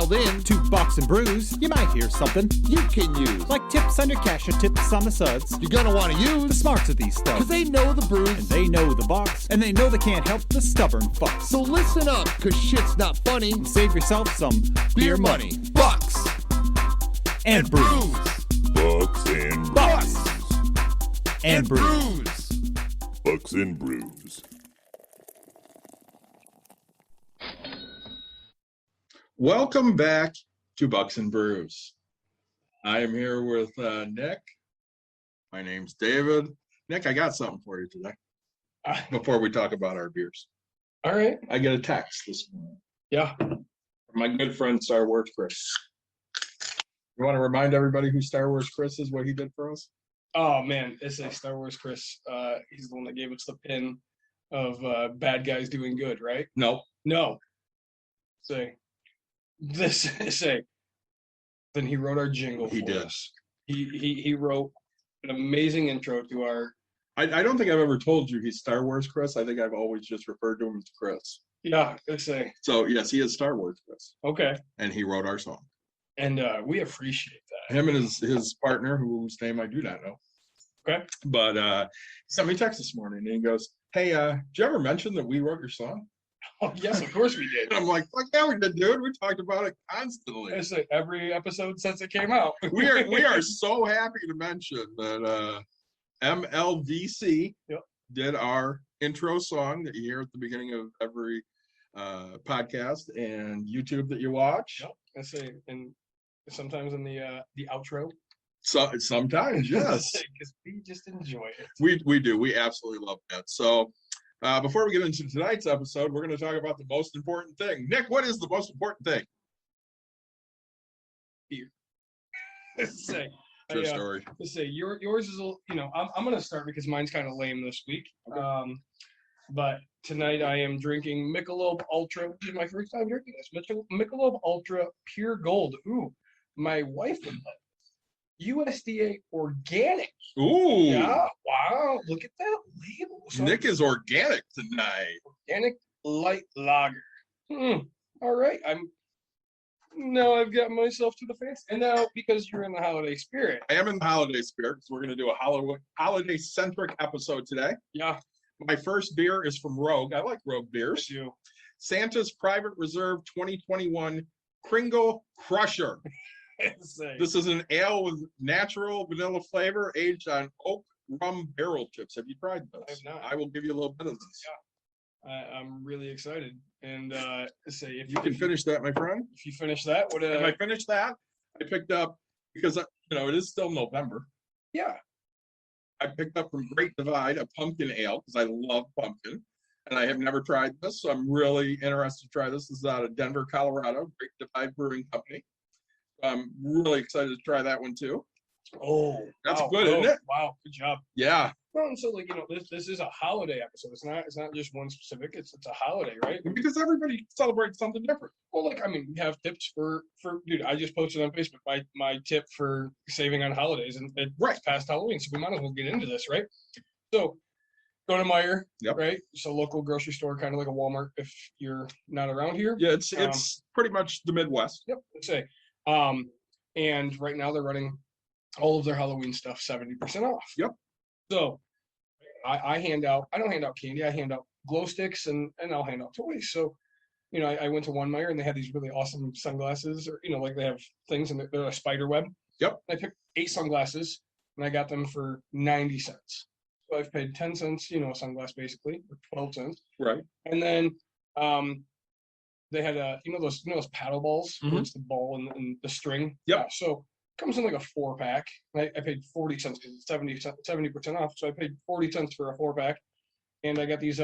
dialed in to Box and Brews, you might hear something you can use. like tips on your cash or tips on the suds. You're gonna want to The use, smarts of these because stuff. they know the brews. And they know the box, and they know they can't help the stubborn fucks. So listen up, because shit's not funny. And save yourself some beer money. Bucks And brews. Bucks and Bucks and brews. brews. Bucks and Brews. Welcome back to Bucks and Brews. I am here with Nick. My name's David. Nick, I got something for you today before we talk about our beers. All right. I get a text this morning Yeah. from my good friend Star Wars Chris. You want to remind everybody who Star Wars Chris is, what he did for us? Oh man, it's a Star Wars Chris. He's the one that gave us the pin of bad guys doing good, right? No. No. Say this. Say. Then he wrote our jingle. He for did. us. He wrote an amazing intro to our. I don't think I've ever told you he's Star Wars Chris. I think I've always just referred to him as Chris. Yeah. Let's say. So, yes, he is Star Wars Chris. Okay. And he wrote our song. And we appreciate that. Him and his partner, whose name I do not know. Okay. But he sent me a text this morning and he goes, "Hey, did you ever mention that we wrote your song?" Oh yes, of course we did. And I'm like, "Fuck yeah, we did, dude. We talked about it constantly." It's like every episode since it came out. we are so happy to mention that MLDC Yep. did our intro song that you hear at the beginning of every podcast and YouTube that you watch. Yep. I say, and sometimes in the outro. So sometimes, yes. Because we just enjoy it. We do. We absolutely love that. So before we get into tonight's episode, we're going to talk about the most important thing. Nick, what is the most important thing? Say, True story. Let's say yours is I'm going to start because mine's kind of lame this week. Okay. But tonight I am drinking Michelob Ultra. This is my first time drinking this. Michelob Ultra Pure Gold. Ooh, my wife would like this. USDA organic. Ooh. Yeah. Wow. Look at that label. So Nick is organic tonight. organic light lager. All right. Now I've got myself to the face. And now because you're in the holiday spirit. I am in the holiday spirit because we're going to do a holiday-centric episode today. Yeah. My first beer is from Rogue. I like Rogue beers. You. Santa's Private Reserve 2021 Kringle Crusher. Say. This is an ale with natural vanilla flavor aged on oak rum barrel chips. Have you tried this? I have not. I will give you a little bit of this. I'm really excited. And say if You can finish that, my friend. If you finish that, what If I finish that, I picked up, because it is still November, yeah. I picked up from Great Divide a pumpkin ale because I love pumpkin. And I have never tried this, so I'm really interested to try this. This is out of Denver, Colorado, Great Divide Brewing Company. I'm really excited to try that one too. Oh, That's wow. good, isn't it? Wow, good job. Yeah. Well, and so this is a holiday episode. It's not just one specific. It's a holiday, right? Because everybody celebrates something different. Well, we have tips for dude. I just posted on Facebook my tip for saving on holidays, and it's past Halloween, so we might as well get into this, right? So, go to Meijer, Yep. right? It's a local grocery store, kind of like a Walmart if you're not around here. Yeah, it's pretty much the Midwest. Yep. Let's say, and right now they're running all of their Halloween stuff 70% off. Yep. So, I don't hand out candy. I hand out glow sticks and I'll hand out toys. So, I went to one Meijer and they had these really awesome sunglasses, or like they have things and they're a spider web. Yep. I picked 8 sunglasses and I got them for 90 cents. So I've paid 10 cents, a sunglass basically, or 12 cents. Right. And then they had those paddle balls, where it's the ball and the string. Yep. Yeah, so it comes in like a 4-pack. I paid 40 cents because it's 70% off. So I paid 40 cents for a 4-pack. And I got these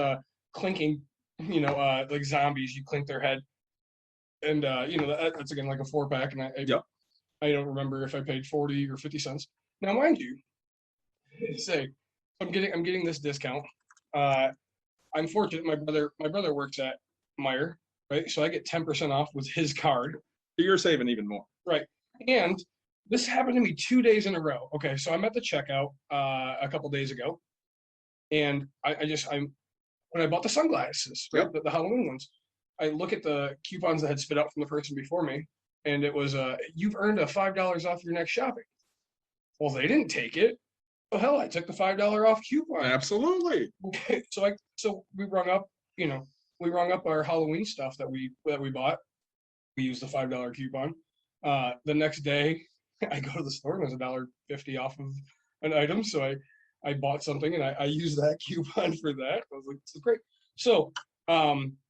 clinking, like zombies, you clink their head. And that's again like a 4-pack. And I don't remember if I paid 40 or 50 cents. Now mind you, say I'm getting this discount. I'm fortunate my brother works at Meijer, right? So I get 10% off with his card. So you're saving even more. Right. And this happened to me 2 days in a row. Okay, so I'm at the checkout a couple days ago, and when I bought the sunglasses, right, the Halloween ones, I look at the coupons that had spit out from the person before me, and it was you've earned a $5 off your next shopping. Well, they didn't take it. Oh hell, I took the $5 off coupon. Absolutely. Okay, so we rung up, we rung up our Halloween stuff that we bought. We used the $5 coupon. The next day, I go to the store and there's $1.50 off of an item. So I bought something and I used that coupon for that. I was like, this is great. So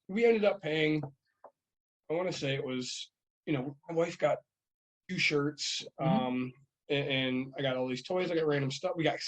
we ended up paying, I want to say it was, my wife got 2 shirts, and I got all these toys. I got random stuff. We got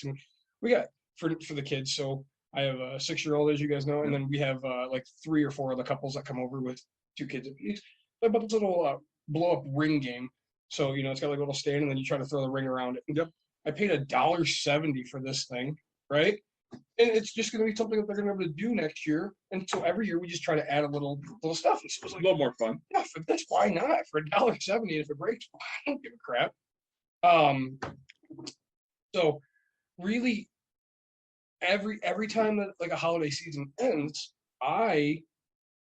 for the kids. So I have a 6-year-old, as you guys know, and then we have like 3 or 4 other couples that come over with 2 kids apiece. So I bought this little blow up ring game. So it's got like a little stand, and then you try to throw the ring around it. Yep. I paid $1.70 for this thing, right? And it's just going to be something that they're going to be able to do next year. And so every year we just try to add a little stuff. And so it was A like, little more fun. yeah, for this, why not? For $1.70, if it breaks, I don't give a crap. So really, every time that like a holiday season ends, I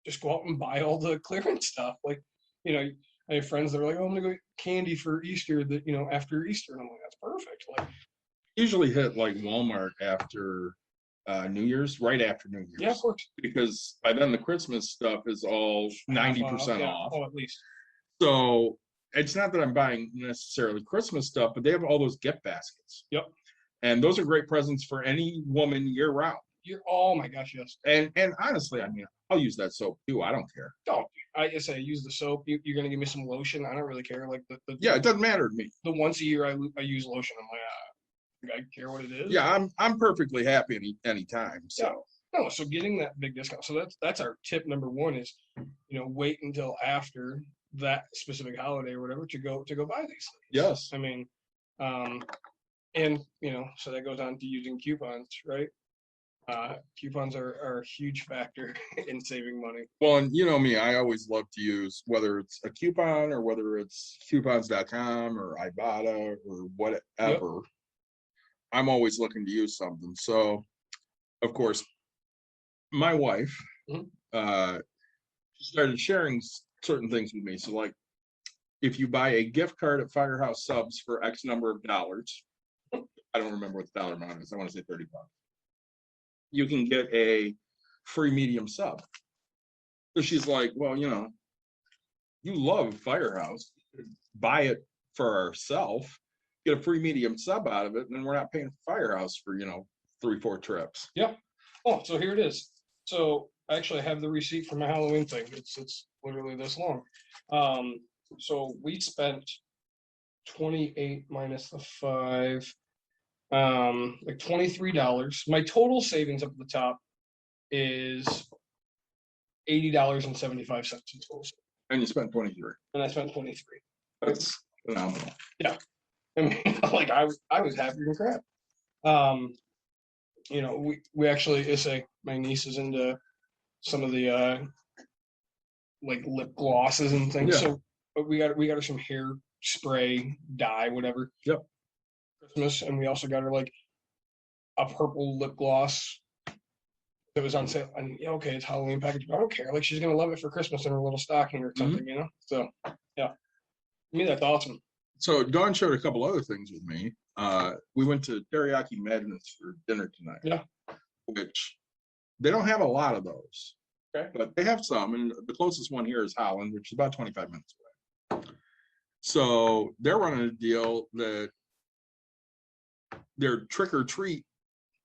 just go out and buy all the clearance stuff. Like, I have friends that are like, oh, I'm gonna go get candy for Easter, that after Easter, and I'm like, that's perfect. Like, Usually hit like Walmart after New Year's, right after New Year's. yeah, of course. Because by then the Christmas stuff is all 90% Yeah. off. Oh, at least. So it's not that I'm buying necessarily Christmas stuff, but they have all those gift baskets. Yep. And those are great presents for any woman year round. Oh my gosh, yes. And honestly, I mean, I'll use that soap too. I don't care. Oh, I just say I use the soap. You're gonna give me some lotion. I don't really care. Like Yeah, it doesn't matter to me. the once a year I use lotion. I'm like, I care what it is. Yeah, I'm perfectly happy anytime. So No, so getting that big discount. So that's our tip number 1 is, wait until after that specific holiday or whatever to go buy these things. yes. I mean, and so that goes on to using coupons, right? Coupons are a huge factor in saving money. Well, and you know me, I always love to use, whether it's a coupon or whether it's coupons.com or Ibotta or whatever. I'm always looking to use something. So, of course, my wife started sharing certain things with me. So, like, if you buy a gift card at Firehouse Subs for X number of dollars, I don't remember what the dollar amount is. I want to say $30. You can get a free medium sub. So she's like, well, you love Firehouse, buy it for ourselves, get a free medium sub out of it, and then we're not paying for Firehouse for 3-4 trips. Yep. Oh, so here it is. So I actually have the receipt for my Halloween thing. It's literally this long. So we spent 28 minus the 5, like $23. My total savings up at the top is $80.75 in total. And you spent 23. And I spent 23. That's phenomenal. I mean, like I was happy than crap. We actually, my niece is into some of the like lip glosses and things. Yeah. So we got her some hair spray, dye, whatever. Yep. Christmas, and we also got her like a purple lip gloss that was on sale. And okay, it's Halloween package, but I don't care. Like, she's gonna love it for Christmas in her little stocking or something, So yeah, to me that's awesome. So Dawn showed a couple other things with me. We went to Teriyaki Madness for dinner tonight. Yeah. Which they don't have a lot of those. Okay. But they have some, and the closest one here is Holland, which is about 25 minutes away. So they're running a deal that their trick or treat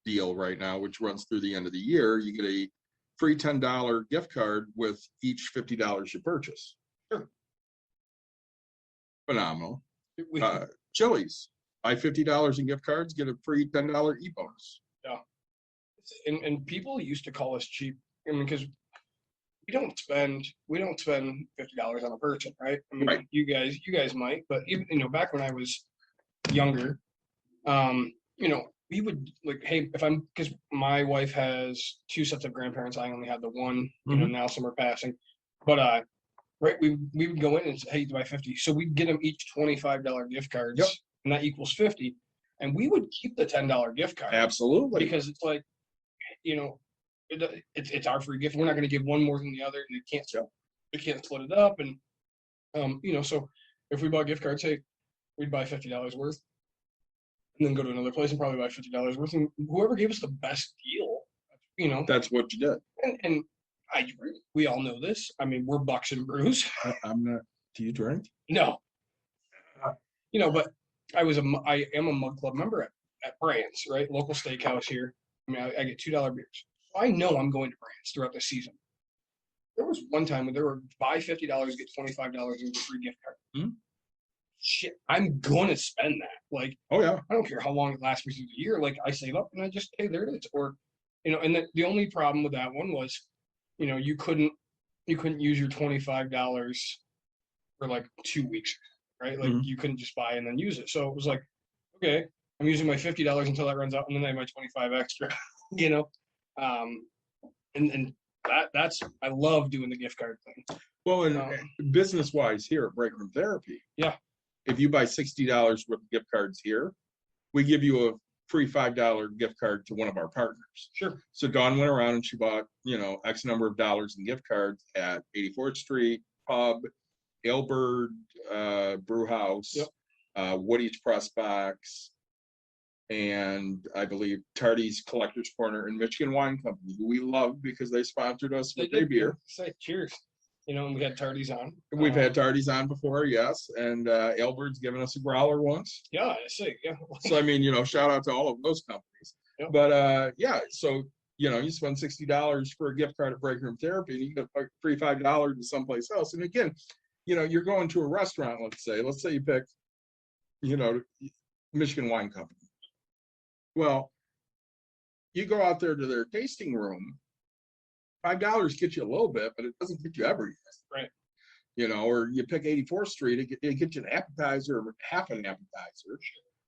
deal right now, which runs through the end of the year. You get a free $10 gift card with each $50 you purchase. Sure. Phenomenal. We, Chili's, buy $50 in gift cards, get a free $10 e-bonus. and people used to call us cheap. I mean, because we don't spend $50 on a person, right? I mean, Right. you guys might, but even back when I was younger, we would like, hey, because my wife has 2 sets of grandparents, I only had the one. Now some are passing, but right, we would go in and say, hey, do I 50? So we'd get them each $25 gift cards, Yep. and that equals 50, and we would keep the $10 gift card. Absolutely. Because it's like, it's our free gift. We're not going to give one more than the other, and we can't split it up. And so if we bought gift cards, hey, we'd buy $50 worth, and then go to another place and probably buy $50 worth, and whoever gave us the best deal, you know, That's what you did. and we all know this. I mean, we're Bucks and Brews. I'm not. Do you drink? No, you know, but I am a Mug Club member at Brands, right? Local steakhouse here. I mean, I get $2 beers. I know I'm going to Brands throughout the season. There was one time when there were buy $50, get $25 and get free gift card. Hmm. Shit, I'm going to spend that. Like, Oh yeah. I don't care how long it lasts me through the year. Like, I save up and I just, hey, there it is. Or, you know, and the only problem with that one was, you know, you couldn't use your $25 for like 2 weeks, right? Like, you couldn't just buy and then use it. So it was like, okay, I'm using my $50 until that runs out, and then I have my 25 extra, you know? And that's, I love doing the gift card thing. Well, and business wise here at Break Room Therapy. Yeah. If you buy $60 worth of gift cards here, we give you a free $5 gift card to one of our partners. Sure. So Dawn went around and she bought, you know, X number of dollars in gift cards at 84th Street Pub, Aylbird Brew House, Woody's Press Box, and I believe Tardy's Collector's Corner and Michigan Wine Company, who we love because they sponsored us with their beer. Say cheers. You know, and we had Tardy's on. We've had Tardy's on before, yes, and Aylbird's given us a growler once. Yeah, I see. Yeah. So I mean, you know, shout out to all of those companies. Yep. But yeah, so you know, you spend $60 for a gift card at Break Room Therapy, and you get a free $5 to someplace else. And again, you know, you're going to a restaurant. Let's say you pick, you know, Michigan Wine Company. Well, you go out there to their tasting room. $5 gets you a little bit, but it doesn't get you everything. Right. You know, or you pick 84th Street, it gets you an appetizer or half an appetizer,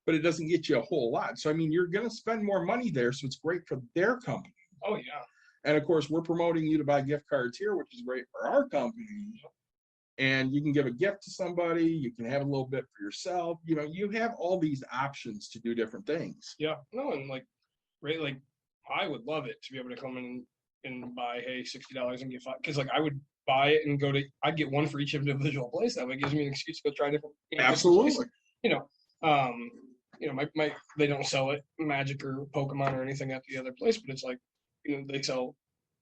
but it doesn't get you a whole lot. So, I mean, you're going to spend more money there. So it's great for their company. Oh, yeah. And of course, we're promoting you to buy gift cards here, which is great for our company. And you can give a gift to somebody. You can have a little bit for yourself. You know, you have all these options to do different things. Yeah. No, and like, right, like, I would love it to be able to come in and buy, hey, $60 and get $5, because like I would buy it and I'd get one for each individual place. That way it gives me an excuse to go try different. Absolutely. Different you know, my they don't sell it Magic or Pokemon or anything at the other place, but it's like, you know, they sell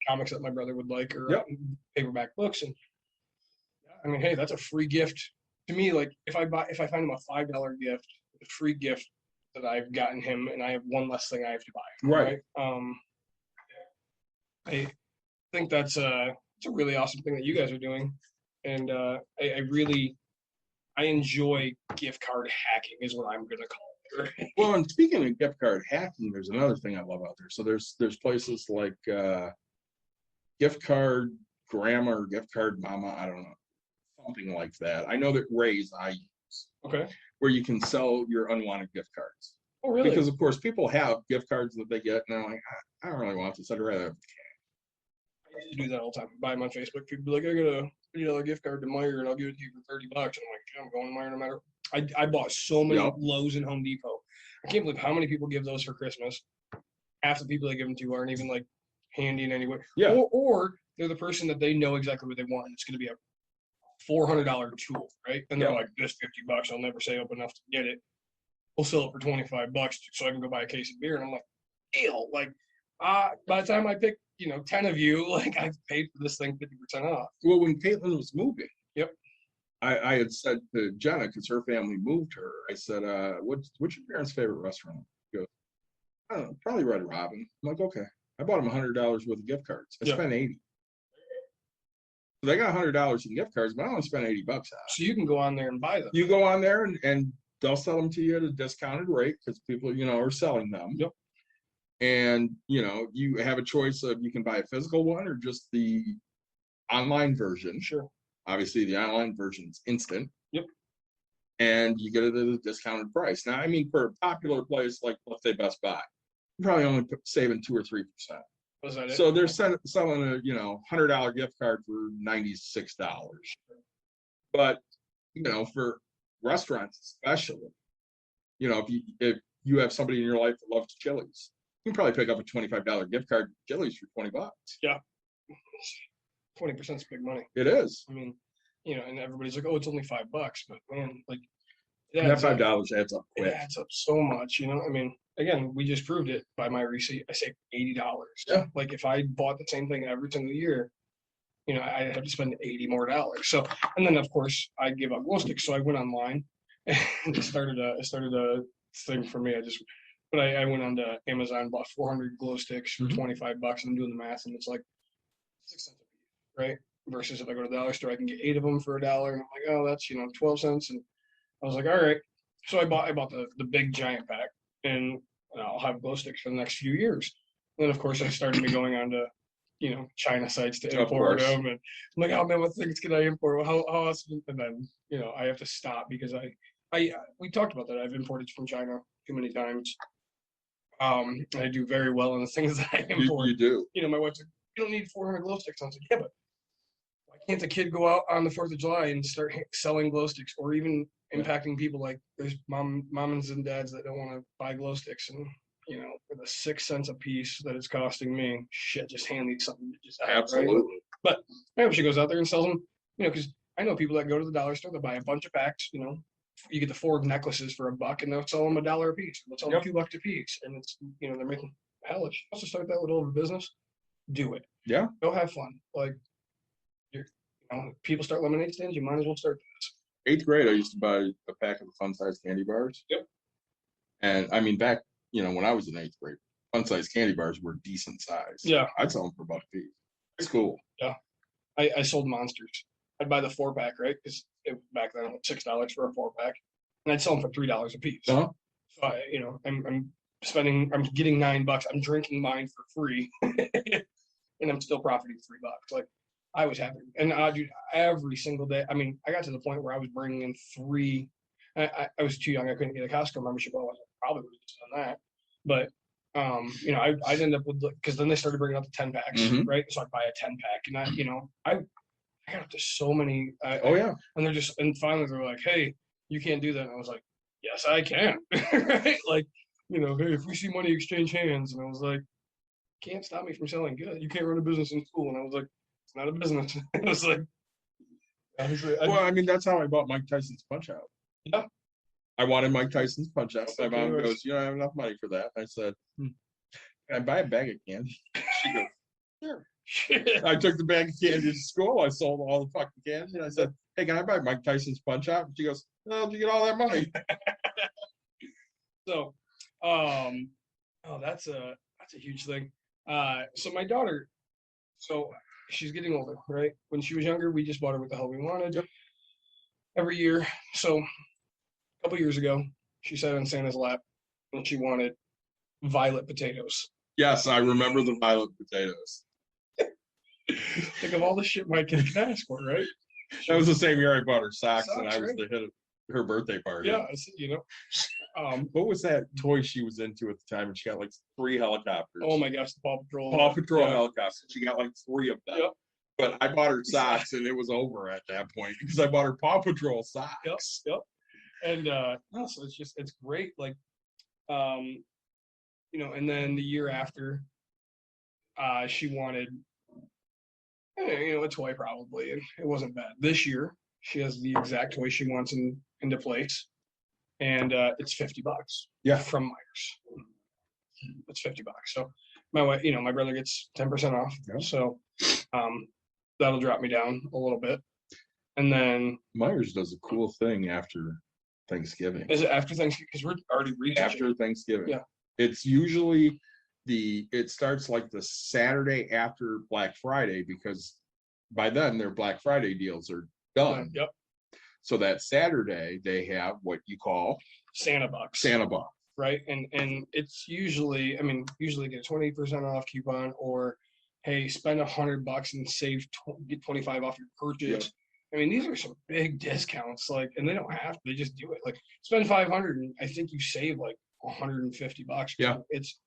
comics that my brother would like or paperback books, and I mean, hey, that's a free gift to me. Like if I find him a $5 gift, a free gift that I've gotten him, and I have one less thing I have to buy. Right. I think it's a really awesome thing that you guys are doing, and I enjoy gift card hacking is what I'm gonna call it. Well, and speaking of gift card hacking, there's another thing I love out there. So there's places like Gift Card Grandma or Gift Card Mama, I don't know, something like that. I know that Ray's I use, Okay. where you can sell your unwanted gift cards. Oh, really? Because of course people have gift cards that they get, and they're like, I don't really want this. I'd rather have I used to do that all the time. Buy them on Facebook. People be like, I got a $30 gift card to Meijer, and I'll give it to you for $30. And I'm like, I'm going to Meijer no matter. I bought so many Lowe's and Home Depot. I can't believe how many people give those for Christmas. Half the people they give them to aren't even like handy in any way. Yeah. Or they're the person that they know exactly what they want. It's going to be a $400 tool, right? And they're like, this $50, I'll never save up enough to get it. We'll sell it for $25 so I can go buy a case of beer. And I'm like, ew. Like, by the time I pick, 10 of you, like I've paid for this thing 50% off. Well, when Caitlin was moving, Yep. I had said to Jenna, because her family moved her, I said, what's your parents' favorite restaurant? She goes, I don't know, probably Red Robin. I'm like, okay. I bought them $100 worth of gift cards. I spent $80. So they got $100 in gift cards, but I only spent $80 on it. So you can go on there and buy them. You go on there and they'll sell them to you at a discounted rate because people, are selling them. Yep. And, you have a choice of you can buy a physical one or just the online version. Sure. Obviously, the online version is instant. Yep. And you get it at a discounted price. Now, I mean, for a popular place like, let's say, Best Buy, you're probably only saving 2 or 3%. Was that it? So they're selling a, $100 gift card for $96. But, for restaurants especially, if you have somebody in your life that loves Chili's, you can probably pick up a $25 gift card to Chili's for $20. Yeah. 20% is big money. It is. I mean, you know, and everybody's like, oh, it's only $5, but man, like it That adds up. $5 adds up It quick. adds up so much, you know. I mean, again, we just proved it by my receipt. I saved $80. Yeah. Like if I bought the same thing every single year, you know, I'd have to spend $80 more. So, and then of course I gave up glow sticks, so I went online and it started a thing for me. I went on to Amazon, bought 400 glow sticks for Mhm. $25, and I'm doing the math, and it's like 6 cents a piece, right? Versus if I go to the dollar store, I can get 8 of them for $1, and I'm like, oh, that's 12 cents, and I was like, all right. So I bought the big giant pack, and I'll have glow sticks for the next few years. And then of course I started me going on to China sites to Of import course. them, and I'm like, oh man, what things can I import? How awesome? And then I have to stop because we talked about that. I've imported from China too many times. I do very well in the things that I import. You do. My wife's like, you don't need 400 glow sticks. I was like, yeah, but why can't the kid go out on the 4th of July and start selling glow sticks, or even impacting people? Like there's moms and dads that don't want to buy glow sticks, and for the 6 cents a piece that it's costing me, shit, just hand me something to just have, Absolutely. right? But maybe she goes out there and sells them, because I know people that go to the dollar store, they'll buy a bunch of packs, you get the 4 necklaces for $1 and they'll sell them $1 a piece. They'll sell them $2 a piece. And it's, they're making, hell, if you also start that little business, do it. Yeah. Go have fun. Like, people start lemonade stands, you might as well start this. 8th grade, I used to buy a pack of the fun size candy bars. Yep. And I mean, back, when I was in 8th grade, fun size candy bars were decent size. Yeah. I'd sell them for $1 a piece. It's cool. I sold monsters. I'd buy the 4-pack, right? Because back then it was $6 for a 4-pack, and I'd sell them for $3 a piece. Uh-huh. So I'm getting $9. I'm drinking mine for free, and I'm still profiting $3. Like, I was happy, and dude, every single day. I mean, I got to the point where I was bringing in 3. I was too young. I couldn't get a Costco membership. Otherwise, I probably would have just done that. But I'd end up with, because then they started bringing out the 10 packs, Mhm. right? So I'd buy a 10 pack, and I got up to so many. Oh, yeah. And finally they were like, hey, you can't do that. And I was like, yes, I can. Right? Like, hey, if we see money exchange hands. And I was like, can't stop me from selling good. You can't run a business in school. And I was like, it's not a business. I was like, Well, I mean, that's how I bought Mike Tyson's Punch Out. Yeah. I wanted Mike Tyson's Punch Out. My mom Okay. goes, you don't have enough money for that. I said, can I buy a bag of candy? She goes, sure. I took the bag of candy to school. I sold all the fucking candy. And I said, hey, can I buy Mike Tyson's Punch Out? And she goes, no, did you get all that money? So, that's a huge thing. So my daughter, she's getting older, right? When she was younger, we just bought her what the hell we wanted every year. So a couple years ago, she sat on Santa's lap and she wanted violet potatoes. Yes, I remember the violet potatoes. Think of all the shit my kid can ask for, right? That was the same year I bought her socks and Socks, I was right? the hit of her birthday party. Yeah, What was that toy she was into at the time? And she got like 3 helicopters. oh my gosh, the Paw Patrol. Paw Patrol Yeah. helicopters. She got like 3 of them. Yep. But I bought her socks and it was over at that point because I bought her Paw Patrol socks. Yep. And so it's great. Like, and then the year after, she wanted, a toy probably, and it wasn't bad. This year, she has the exact toy she wants into place, and it's $50. Yeah. From Myers. It's $50. So my wife, my brother gets 10% off. Yeah. So that'll drop me down a little bit. And then Myers does a cool thing after Thanksgiving. is it after Thanksgiving? Because we're already reaching After Thanksgiving. Yeah. It's usually it starts like the Saturday after Black Friday because by then their Black Friday deals are done. Yep. So that Saturday they have what you call Santa bucks. Santa Bucks. Right. And it's usually get a 20% off coupon, or hey, spend $100 and save get 25 off your purchase. I mean, these are some big discounts, like, and they don't have to, they just do it. Like, spend 500 and I think you save like $150. Yeah. It's,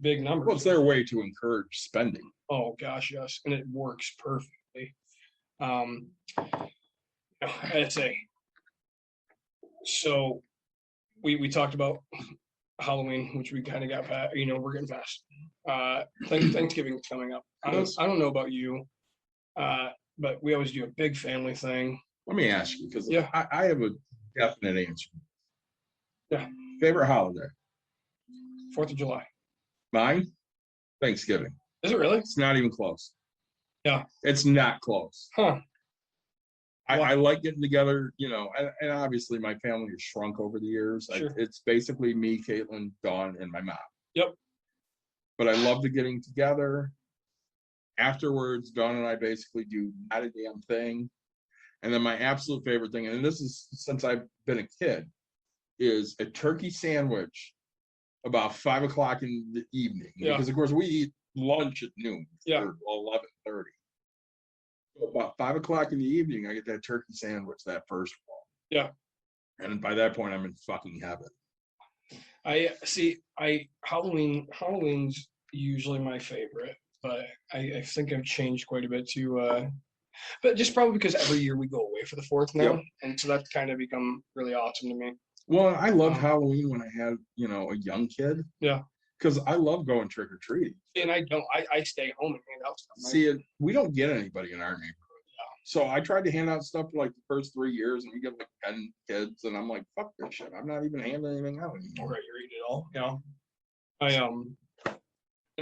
big numbers. Well, it's their way to encourage spending. Oh gosh, yes. And it works perfectly. I'd say, so we talked about Halloween, which we kind of got past, we're getting past. Thanksgiving's coming up. I don't know about you, but we always do a big family thing. Let me ask you, because Yeah. I have a definite answer. Yeah. Favorite holiday? 4th of July. Mine? Thanksgiving. Is it really? It's not even close. Yeah. It's not close. Huh. I like getting together, and obviously my family has shrunk over the years. Sure. It's basically me, Caitlin, Dawn, and my mom. Yep. But I love the getting together. Afterwards, Dawn and I basically do not a damn thing. And then my absolute favorite thing, and this is since I've been a kid, is a turkey sandwich about 5 o'clock in the evening. Yeah. Because of course we eat lunch at noon Yeah. or 11:30. So about 5 o'clock in the evening, I get that turkey sandwich, that first one. Yeah. And by that point, I'm in fucking heaven. Halloween's usually my favorite, but I think I've changed quite a bit to but just probably because every year we go away for the 4th now. Yep. And so that's kind of become really awesome to me. Well, I loved Halloween when I had, a young kid. Yeah. Because I love going trick or treating. And I stay home and hand out stuff. See, we don't get anybody in our neighborhood. So I tried to hand out stuff for like the first 3 years, and we get like 10 kids, and I'm like, fuck this shit. I'm not even handing anything out anymore. Right, you're eating it all. Yeah.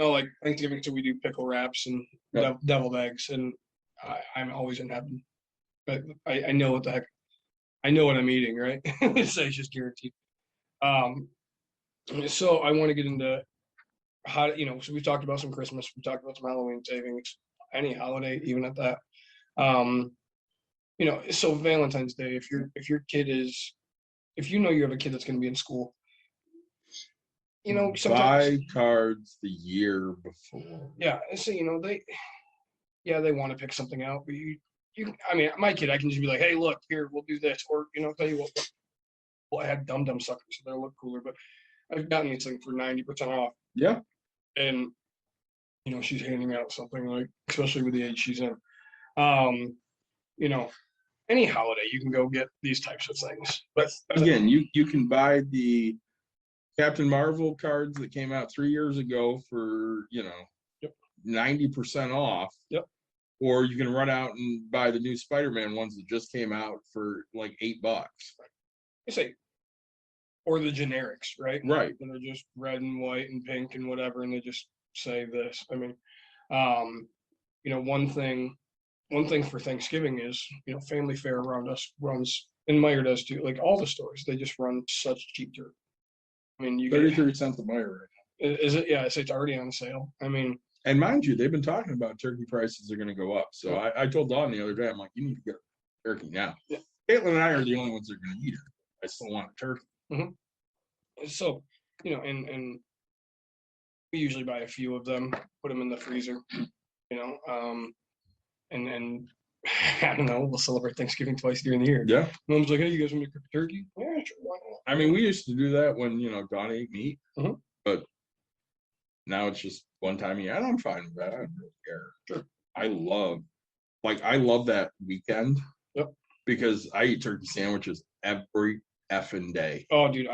Like Thanksgiving, so we do pickle wraps and Yep. deviled eggs, and I'm always in heaven. But I know what the heck, I know what I'm eating, right? So it's just guaranteed. So I want to get into how, so we talked about some Christmas, we talked about some Halloween savings, any holiday, even at that. So Valentine's Day, if your kid is, if you have a kid that's going to be in school, sometimes Buy cards the year before. yeah. So they want to pick something out, but my kid, I can just be like, hey, look here, we'll do this, or tell you what, we'll add dum suckers so they'll look cooler. But I've gotten these things for 90% off, Yeah. and she's handing me out something, like, especially with the age she's in. Any holiday you can go get these types of things. But Again, you can buy the Captain Marvel cards that came out 3 years ago for, Yep. 90% off. Yep. Or you can run out and buy the new Spider-Man ones that just came out for like $8. I say, or the generics, right? Right. And they're just red and white and pink and whatever, and they just say this. I mean, one thing for Thanksgiving is, Family Fare around us runs, and Meyer does too. Like all the stores, they just run such cheap turkey. I mean, you get 33 cents a Meyer. is it? Yeah, it's already on sale. I mean, And mind you, they've been talking about turkey prices are going to go up. So I told Dawn the other day, I'm like, you need to get a turkey now. Yeah. Caitlin and I are the only ones that are going to eat it. I still want a turkey. so and we usually buy a few of them, put them in the freezer, and I don't know, we'll celebrate Thanksgiving twice during the year. Yeah. Mom's like, hey, you guys want to cook a turkey? Yeah, sure, why not? I mean, we used to do that when, Dawn ate meat, Mhm. but now it's just one time a year, and I'm fine with that. I don't really care. Sure. I love that weekend. Yep. Because I eat turkey sandwiches every effing day. Oh, dude,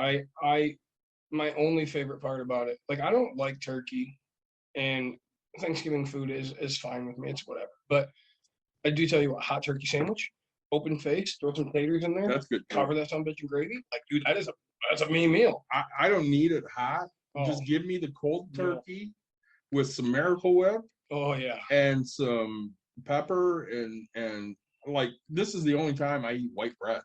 my only favorite part about it, like, I don't like turkey, and Thanksgiving food is fine with me. It's whatever. But I do tell you what, hot turkey sandwich, open face, throw some taters in there, That's good. cover that some bitch in gravy. Like, dude, that's a mean meal. I don't need it hot. Oh, Just give me the cold No. turkey with some Miracle Whip oh yeah. and some pepper and like, this is the only time I eat white bread.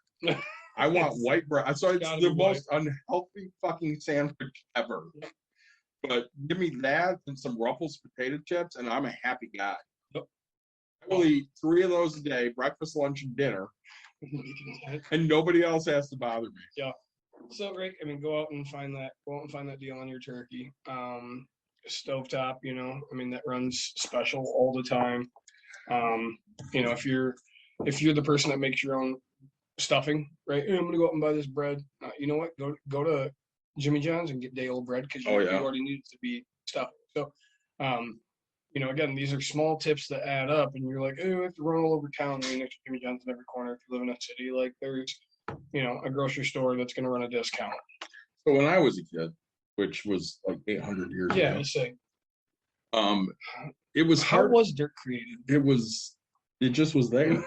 I want white bread. So it's Gotta the be most unhealthy fucking sandwich ever. But give me that and some Ruffles potato chips, and I'm a happy guy. Yep. I will eat 3 of those a day, breakfast, lunch, and dinner, and nobody else has to bother me. So, Rick, I mean, go out and find that deal on your turkey. Stovetop, that runs special all the time. If you're the person that makes your own stuffing, right? Hey, I'm gonna go out and buy this bread. You know what? Go to Jimmy John's and get day old bread, because you already need it to be stuffing. So, again, these are small tips that add up, and you're like, oh, I have to run all over town. I mean, there's Jimmy John's in every corner. If you live in a city, like, there's a grocery store that's going to run a discount. So when I was a kid, which was like 800 years Yeah, ago, you say. It was How hard. was dirt created? It just was there.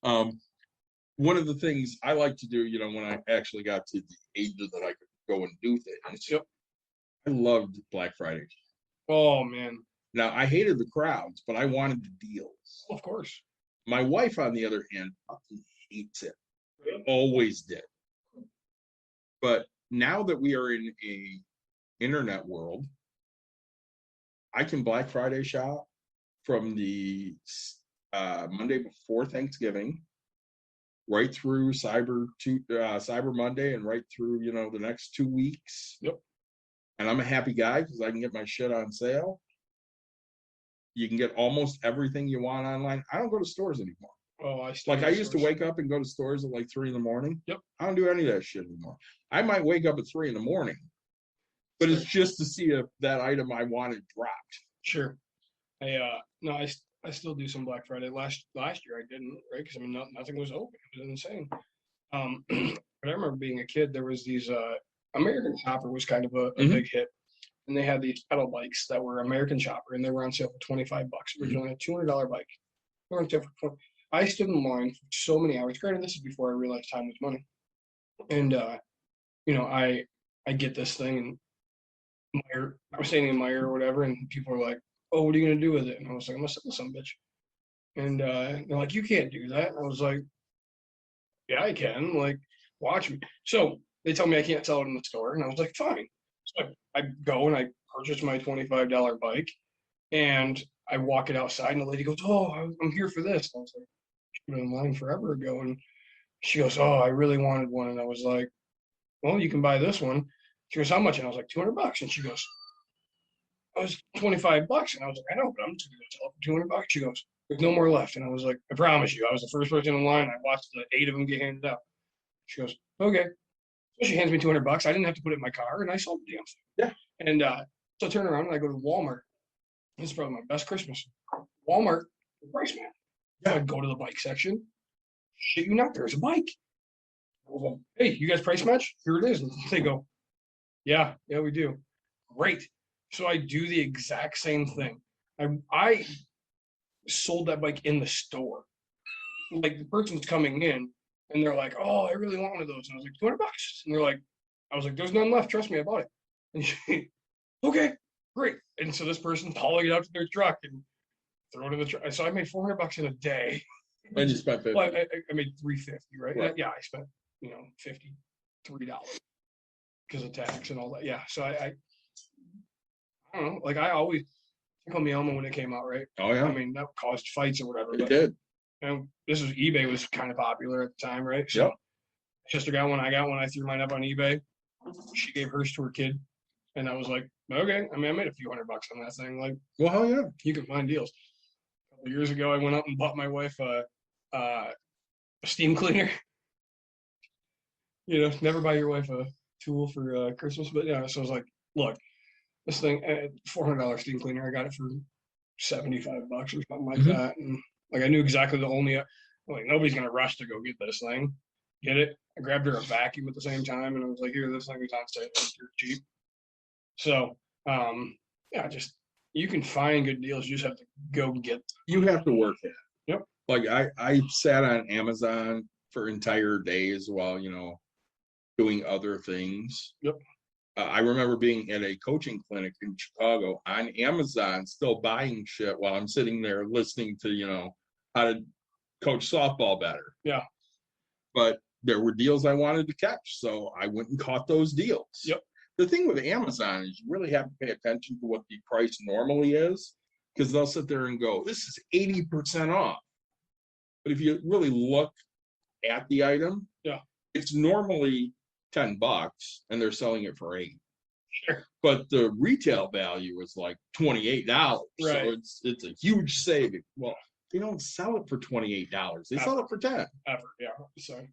One of the things I like to do, when I actually got to the age that I could go and do things, Yep. I loved Black Friday. Oh man. Now, I hated the crowds, but I wanted the deals. Of course. My wife, on the other hand, fucking hates it. Always did. But now that we are in a internet world, I can Black Friday shop from the Monday before Thanksgiving right through Cyber Monday and right through, the next 2 weeks. Yep. And I'm a happy guy because I can get my shit on sale. You can get almost everything you want online. I don't go to stores anymore. Oh, I used to wake up and go to stores at like 3 a.m. Yep. I don't do any of that shit anymore. I might wake up at 3 a.m, but it's just to see if that item I wanted dropped. Sure. I still do some Black Friday. Last year I didn't, right? Because nothing was open. It was insane. But I remember being a kid. There was these American Chopper was kind of a big hit, and they had these pedal bikes that were American Chopper, and they were on sale for $25. Originally a $200 bike. They were on sale for $20. I stood in line for so many hours. Granted, this is before I realized time was money, and I get this thing, and I was standing in Meijer or whatever, and people were like, "Oh, what are you gonna do with it?" And I was like, "I'm gonna sell this some bitch." And they're like, "You can't do that." And I was like, "Yeah, I can. Like, watch me." So they tell me I can't sell it in the store, and I was like, "Fine." So I go and I purchase my $25 bike, and I walk it outside, and the lady goes, "Oh, I'm here for this." And I was like, "She's been in line forever ago," and she goes, "Oh, I really wanted one," and I was like, "Well, you can buy this one." She goes, "How much?" And I was like, $200. And she goes, "I was $25." And I was like, "I know, but I'm just going to sell it for $200." She goes, "There's no more left." And I was like, "I promise you, I was the first person in line. I watched the 8 of them get handed out." She goes, "Okay." So she hands me $200. I didn't have to put it in my car, and I sold the damn thing. Yeah. And so I turn around and I go to Walmart. This is probably my best Christmas. Walmart, price man. So I go to the bike section. Shit you not, there's a bike. I was like, "Hey, you guys price match? Here it is." And they go, yeah, we do." Great. So I do the exact same thing. I sold that bike in the store. Like, the person's coming in and they're like, "Oh, I really want one of those." And I was like, $200. And they're like, I was like, "There's none left. Trust me, I bought it." And she, okay, great. And so this person's hauling it out to their truck and throwing it in the truck. So I made $400 in a day. And you spent 50. Well, I made $350, right? Right. Yeah, I spent $53 because of tax and all that. Yeah, so I don't know. Like, I always Tickle Me Elmo when it came out, right? Oh yeah, I mean, that caused fights or whatever. it But did. this was eBay was kind of popular at the time, right? So Yep. sister got one, I got one. I threw mine up on eBay. She gave hers to her kid, and I was like, okay. I mean, I made a few $100 on that thing. Like, Well, hell yeah. you can find deals. A couple years ago, I went out and bought my wife a steam cleaner. Never buy your wife a tool for Christmas, but yeah. So I was like, look, this thing, $400 steam cleaner. I got it for $75 or something like that, and like I knew exactly like nobody's gonna rush to go get this thing. Get it. I grabbed her a vacuum at the same time, and I was like, "Here, this thing is on sale. It's cheap." So, yeah, just you can find good deals. You just have to go get them. You have to work it. Yep. Like I sat on Amazon for entire days while doing other things. Yep. I remember being at a coaching clinic in Chicago on Amazon, still buying shit while I'm sitting there listening to how to coach softball better. Yeah. But there were deals I wanted to catch, so I went and caught those deals. Yep. The thing with Amazon is you really have to pay attention to what the price normally is, because they'll sit there and go, "This is 80% off." But if you really look at the item, yeah, it's normally $10 and they're selling it for $8. Sure. But the retail value is like $28. Right. So it's a huge saving. Well, they don't sell it for $28. They sell it for $10. Ever, yeah. So,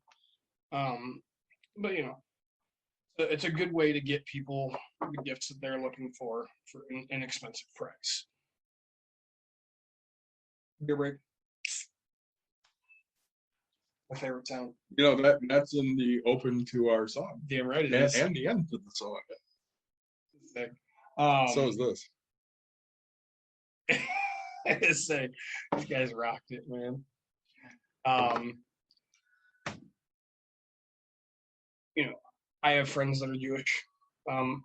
but it's a good way to get people the gifts that they're looking for an inexpensive price. Beer break. My favorite sound. That's in the open to our song. Damn right it is. And the end of the song. Sick. So is this. I just say, these guys rocked it, man. You know, I have friends that are Jewish. I'm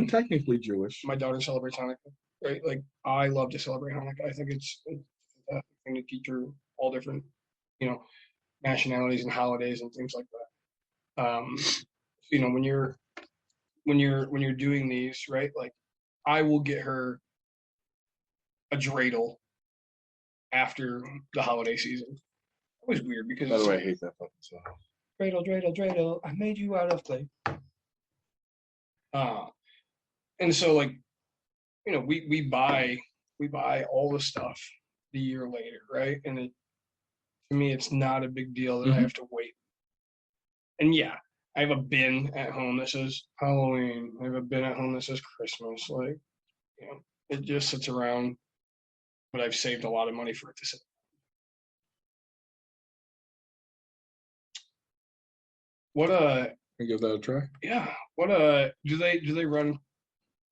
technically Jewish. My daughter celebrates Hanukkah. Right? Like I love to celebrate Hanukkah. I think it's a fantastic thing to teach her all different, nationalities and holidays and things like that. When you're doing these, right? Like I will get her a dreidel after the holiday season. It was weird because By the way, I hate that fucking song. dreidel, I made you out of clay. And so like, we buy all the stuff the year later, right? And to me, it's not a big deal that I have to wait. And yeah, I have a bin at home that says Halloween. I have a bin at home that says Christmas. Like, it just sits around, but I've saved a lot of money for it to sit. Give that a try. Yeah. Do they run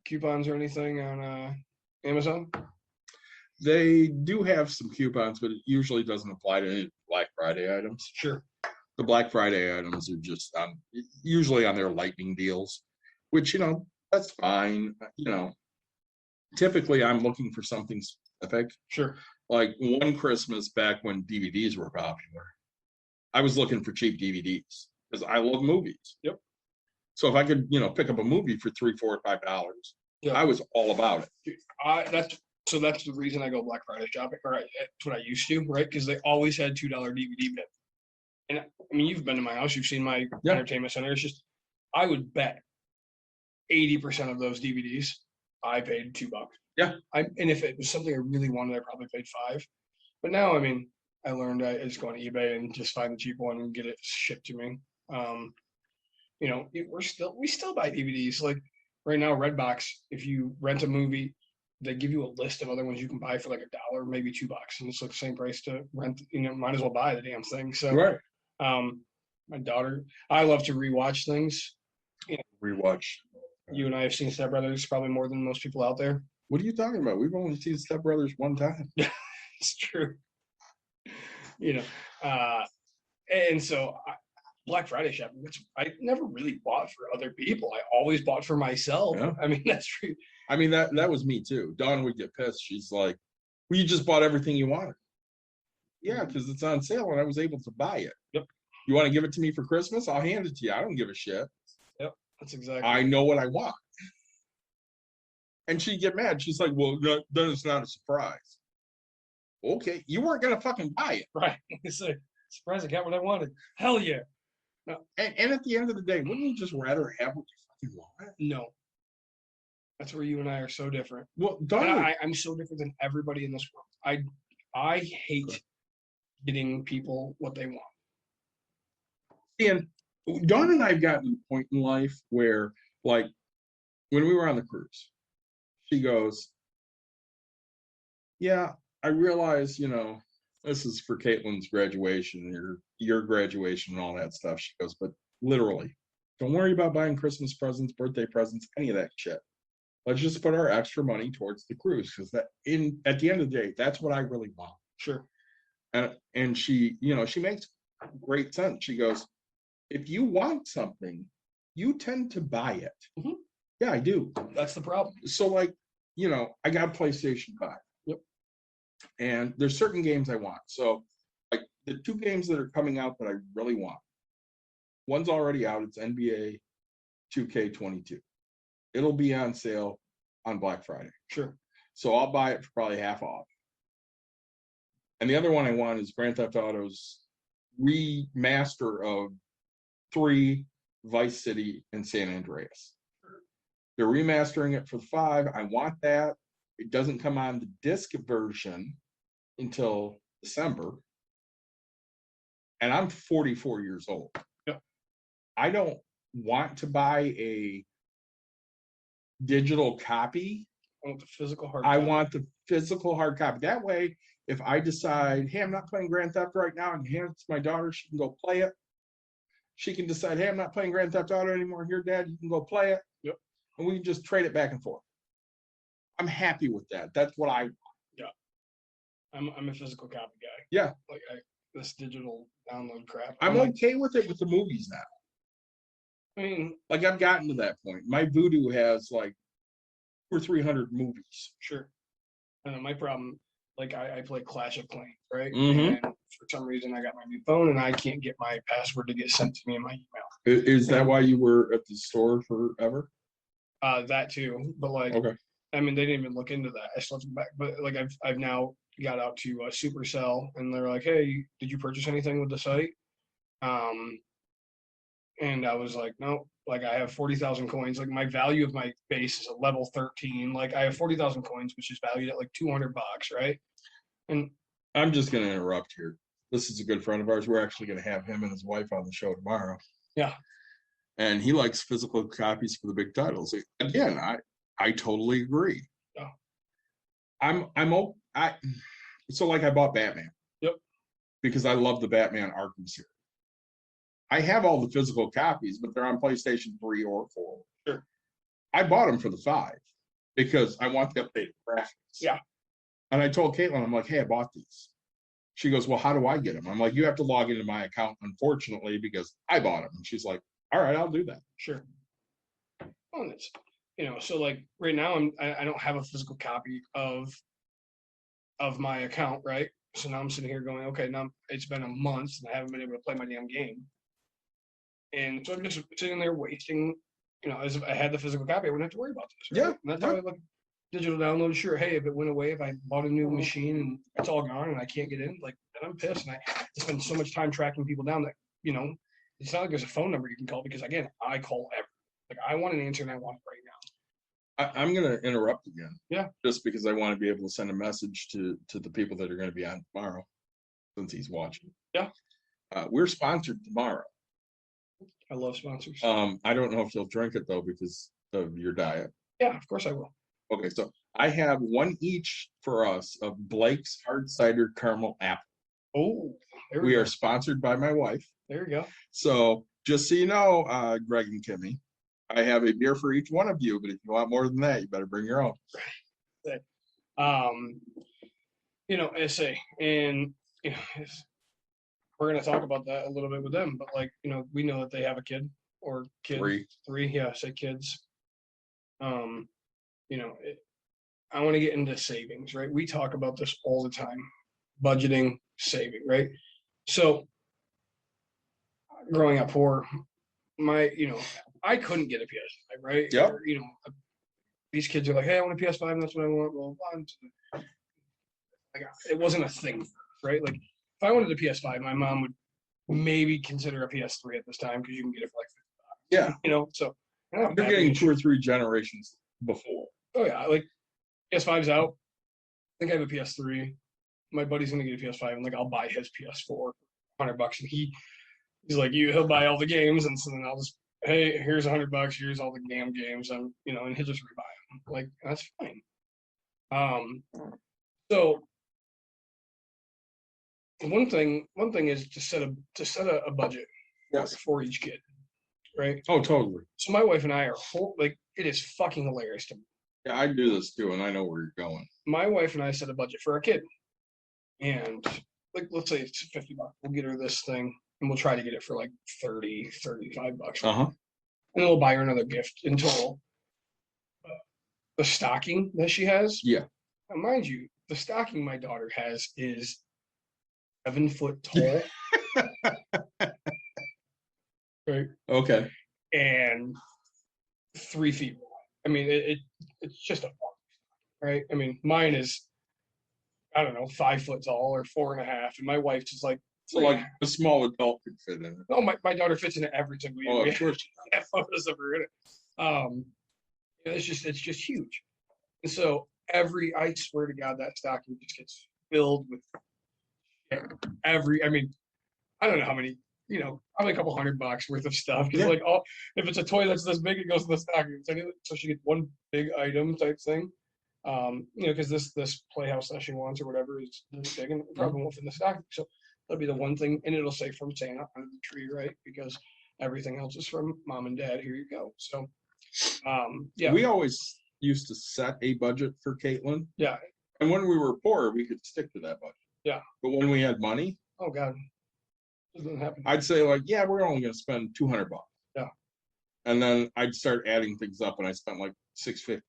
coupons or anything on Amazon? They do have some coupons, but it usually doesn't apply to any Black Friday items. Sure. The Black Friday items are just usually on their lightning deals, which, that's fine. Typically I'm looking for something specific. Sure. Like one Christmas back when DVDs were popular, I was looking for cheap DVDs because I love movies. Yep. So if I could, pick up a movie for $3, $4, $5, I was all about it. That's the reason I go Black Friday shopping, or that's what I used to, right? Because they always had $2 DVD bin. And I mean, you've been to my house, you've seen my entertainment center. It's just, I would bet 80% of those DVDs I paid $2. Yeah. And if it was something I really wanted, I probably paid $5. But now, I mean, I learned I just go on eBay and just find the cheap one and get it shipped to me. We still buy DVDs. Like right now, Redbox, if you rent a movie, they give you a list of other ones you can buy for like $1, maybe $2, and it's like the same price to rent. Might as well buy the damn thing. So, right. My daughter, I love to rewatch things. Rewatch. You and I have seen Step Brothers probably more than most people out there. What are you talking about? We've only seen Step Brothers one time. It's true. And so Black Friday shopping, which I never really bought for other people. I always bought for myself. Yeah. I mean, that's true. I mean, that was me too. Dawn would get pissed. She's like, well, you just bought everything you wanted. Yeah, because it's on sale and I was able to buy it. Yep. You want to give it to me for Christmas? I'll hand it to you. I don't give a shit. Yep, that's exactly. I know what I want. And she'd get mad. She's like, well, no, then it's not a surprise. Okay, you weren't going to fucking buy it. Right. It's a surprise, I got what I wanted. Hell yeah. No. And at the end of the day, wouldn't you just rather have what you fucking want? No. That's where you and I are so different. Well, I'm so different than everybody in this world. I hate getting people what they want. And Dawn and I have gotten to the point in life where, like, when we were on the cruise, she goes, yeah, I realize, this is for Caitlin's graduation, your graduation and all that stuff. She goes, but literally, don't worry about buying Christmas presents, birthday presents, any of that shit. Let's just put our extra money towards the cruise, because at the end of the day, that's what I really want. Sure. And she, she makes great sense. She goes, if you want something, you tend to buy it. Mm-hmm. Yeah, I do. That's the problem. So like, I got a PlayStation 5. Yep. And there's certain games I want. So like the 2 games that are coming out that I really want. One's already out. It's NBA 2K22. It'll be on sale on Black Friday. Sure. So I'll buy it for probably half off. And the other one I want is Grand Theft Auto's remaster of 3, Vice City, and San Andreas. They're remastering it for 5. I want that. It doesn't come on the disc version until December. And I'm 44 years old. Yep. I don't want to buy a digital copy. I want the physical hard I copy. want the physical hard copy. That way, if I decide, hey, I'm not playing Grand Theft right now, and hand it to my daughter, she can go play it. She can decide, hey, I'm not playing Grand Theft Auto anymore. Here, Dad, you can go play it. Yep. And we can just trade it back and forth. I'm happy with that. That's what I want. Yeah. I'm a physical copy guy. Yeah. Like this digital download crap. I'm like, okay with it with the movies now. I mean, Like I've gotten to that point. My Vudu has like 200 or 300 movies. sure. I know my problem. Like I play Clash of Clans, right? Mhm. And for some reason, I got my new phone, and I can't get my password to get sent to me in my email. Is that why you were at the store forever? That too, but like, Okay. I mean, they didn't even look into that. I still have to go back, but like, I've now got out to Supercell, and they're like, "Hey, did you purchase anything with the site?" And I was like, "No." Like, I have 40,000 coins. Like, my value of my base is a level 13. Like, I have 40,000 coins, which is valued at like $200, right? And I'm just going to interrupt here. This is a good friend of ours. We're actually going to have him and his wife on the show tomorrow. yeah, And he likes physical copies for the big titles. Again, I totally agree. Yeah. So like I bought Batman. Yep. Because I love the Batman Arkham series. I have all the physical copies, but they're on PlayStation 3 or 4. Sure. I bought them for the 5 because I want the updated graphics. Yeah. And I told Caitlin, I'm like, hey, I bought these. She goes, well, how do I get them? I'm like, you have to log into my account, unfortunately, because I bought them. And she's like, all right, I'll do that. sure. Well, and it's, so like right now, I don't have a physical copy of my account, right? So now I'm sitting here going, okay, now it's been a month and I haven't been able to play my damn game. And so I'm just sitting there wasting, as if I had the physical copy, I wouldn't have to worry about this. Right? Yeah, And that's how I look. Digital download, sure. Hey, if it went away, if I bought a new machine and it's all gone and I can't get in, like, then I'm pissed. And I spend so much time tracking people down that, it's not like there's a phone number you can call because, again, I call everyone. Like, I want an answer and I want it right now. I'm going to interrupt again. Yeah. Just because I want to be able to send a message to the people that are going to be on tomorrow, since he's watching. Yeah. We're sponsored tomorrow. I love sponsors. I don't know if you'll drink it, though, because of your diet. Yeah, of course I will. Okay, so I have one each for us of Blake's Hard Cider Caramel Apple. Oh, there We go. are sponsored by my wife. There you go. So just so you know, Greg and Kimmy, I have a beer for each one of you, but if you want more than that, you better bring your own. I say, and we're gonna talk about that a little bit with them, but like, we know that they have a kid or kids. Three, yeah, say kids. I want to get into savings, right? We talk about this all the time, budgeting, saving, right? So growing up poor, I couldn't get a PS5, right? Yep. Or, these kids are like, hey, I want a PS5, and that's what I want. Well, it wasn't a thing, right? Like, if I wanted a PS5, my mom would maybe consider a PS3 at this time because you can get it for like $50. Yeah. So You're getting 2 or 3 generations before. Oh yeah, like PS5's out. I think I have a PS3. My buddy's gonna get a PS5, and like I'll buy his PS4, $100, and he's like, he'll buy all the games, and so then I'll just, hey, here's $100, here's all the damn games, and and he'll just rebuy them. Like, that's fine. So one thing is to set a budget for each kid, right? Oh, totally. So my wife and I are it is fucking hilarious to me. Yeah, I do this too, and I know where you're going. My wife and I set a budget for our kid, and like, let's say it's $50. We'll get her this thing, and we'll try to get it for like $30, $35. Uh-huh. And we'll buy her another gift in total. The stocking that she has, Yeah. now mind you, the stocking my daughter has is 7 foot tall, right, Okay. and 3 feet wide. I mean, it's just a fucking stocking, right? I mean, mine is, I don't know, 5 foot tall or 4.5, and my wife's is like, So like a small adult could fit in it. oh, my daughter fits into every single year. Oh, We of course. have photos of her in it. It's just huge. And so I swear to God, that stocking just gets filled with I mean, I don't know how many, probably a couple $100 worth of stuff. Because Yeah. if it's a toy that's this big, it goes in the stocking. So she gets one big item type thing. Because this playhouse that she wants or whatever is really big and it probably won't fit in the stocking. So that'll be the one thing, and it'll say from Santa under the tree, right? Because everything else is from mom and dad. Here you go. So, yeah. We always used to set a budget for Caitlin. Yeah. And when we were poor, we could stick to that budget. Yeah. But when we had money, oh God, doesn't happen. I'd say like, yeah, we're only gonna spend $200. Yeah. And then I'd start adding things up, and I spent like $650.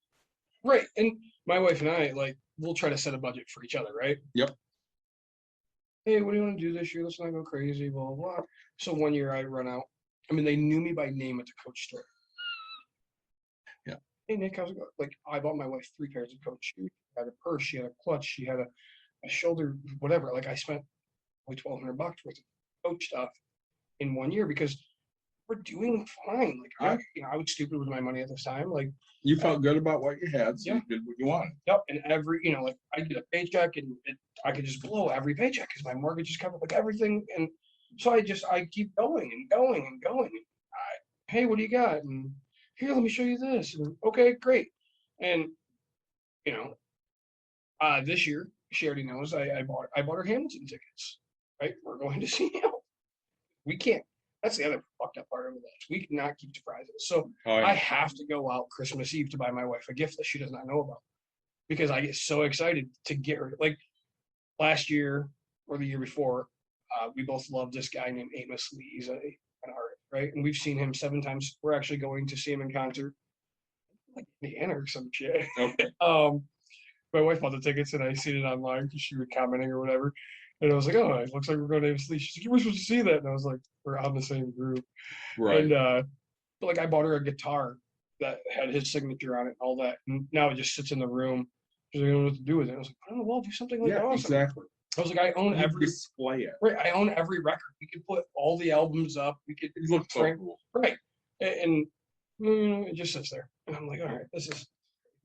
Right. And my wife and I, like, we'll try to set a budget for each other, right? Yep. Hey, what do you want to do this year? Let's not go crazy, blah, blah, blah. So one year I run out. I mean, they knew me by name at the Coach store. Yeah. Hey, Nick, how's it going? Like, I bought my wife 3 pairs of Coach shoes. She had a purse, she had a clutch, she had a shoulder, whatever. Like, I spent like $1,200 worth of Coach stuff in 1 year because we're doing fine. Like, I was stupid with my money at this time. Like, You felt good about what you had, so Yeah. you did what you wanted. yep. And every, like, I get a paycheck and I could just blow every paycheck because my mortgage is covered, like everything. And so I keep going and going and going. Hey, what do you got? And here, let me show you this. And, okay, great. And, this year, she already knows I bought her Hamilton tickets, right? We're going to see him. We can't. That's the other fucked up part of this. We cannot keep surprises. So Oh, I yeah. have to go out Christmas Eve to buy my wife a gift that she does not know about because I get so excited to get her. Like last year or the year before, we both loved this guy named Amos Lee. He's an artist, right? And we've seen him 7 times. We're actually going to see him in concert, like Indiana or some shit. Okay. My wife bought the tickets and I seen it online because she was commenting or whatever. And I was like, oh, it looks like we're going to Amos Lee. She's like, you were supposed to see that. And I was like, we're on the same group. Right. And but like I bought her a guitar that had his signature on it and all that. And now it just sits in the room. She's like, I don't know what to do with it. I was like, put it on the wall, do something like Yeah, awesome. exactly. I was like, I own You every display it. right. I own every record. We could put all the albums up. We could It looks so Frank- cool. right. And it just sits there. And I'm like, all right, this is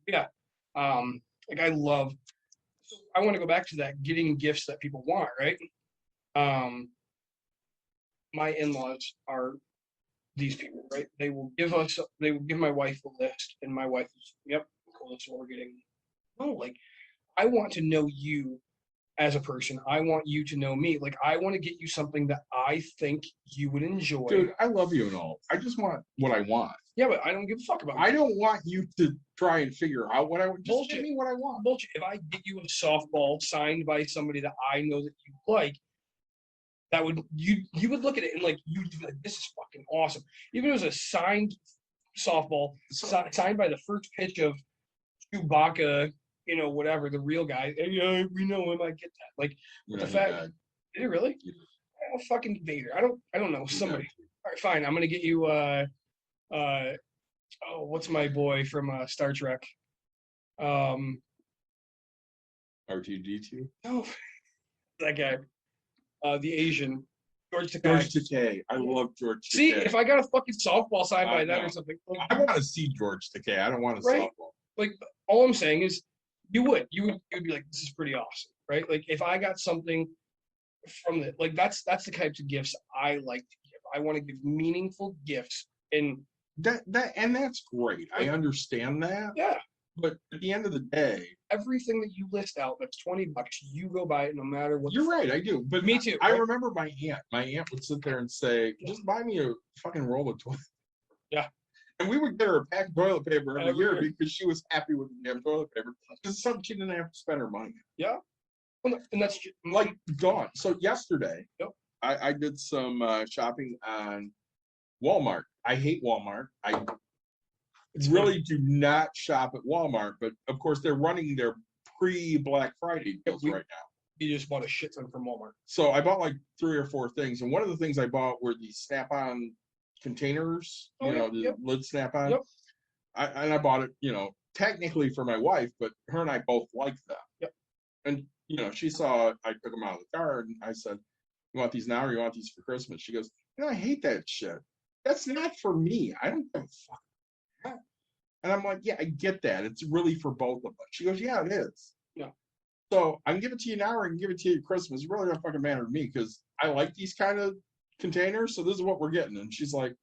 yeah. Like I love so I want to go back to that getting gifts that people want, right? My in-laws are these people, right? They will give my wife a list, and my wife is, yep, cool, that's what we're getting. No, like I want to know you as a person. I want you to know me. Like I want to get you something that I think you would enjoy. Dude, I love you and all. I just want what I want. Yeah, but I don't give a fuck about I you. don't want you to try and figure out what I want. Just Bullshit. give me what I want. Bullshit. If I get you a softball signed by somebody that I know that you like, that would you would look at it and like you'd be like, this is fucking awesome. Even if it was a signed softball signed by the first pitch of Chewbacca, whatever, the real guy. Yeah, we know him. I get that. Like You the know, fact, yeah. did it really? Yeah. Oh, fucking Vader. I don't know. Somebody. All right, fine. I'm gonna get you what's my boy from Star Trek? R2D2. No, that guy. The Asian. George Takei. George Takei. I love George Takei. See, if I got a fucking softball signed by I that know. or something, I want to see George Takei. I don't want to Right. softball. like all I'm saying is you would be like, this is pretty awesome, right? Like if I got something from the like that's the types of gifts I like to give. I want to give meaningful gifts and That's great. I understand that. yeah, But at the end of the day, everything that you list out that's $20, you go buy it no matter what. you're right. I do. But Me too, I right? remember my aunt. My aunt would sit there and say, "Just buy me a fucking roll of toilet." Yeah. And we would get her a pack of toilet paper every Every year year. because she was happy with the damn toilet paper. Because it's something she didn't have to spend her money. And that's Like gone. So yesterday, Yep. I did some shopping on Walmart. I hate Walmart. I really do not shop at Walmart, but of course they're running their pre-Black Friday deals we- right now. you just bought a shit ton from Walmart. So I bought like 3 or 4 things, and one of the things I bought were these Snap-on containers. Oh, yeah, The yep. lid Snap-on. Yep. I bought it, technically for my wife, but her and I both like them. Yep. And she saw I took them out of the car, and I said, "You want these now, or you want these for Christmas?" She goes, "I hate that shit. That's not for me. I don't give a fuck." And I'm like, "Yeah, I get that. It's really for both of us." She goes, "Yeah, it is." Yeah. So I can give it to you now, or I can give it to you at Christmas. It really don't fucking matter to me because I like these kind of containers. So this is what we're getting. And she's like,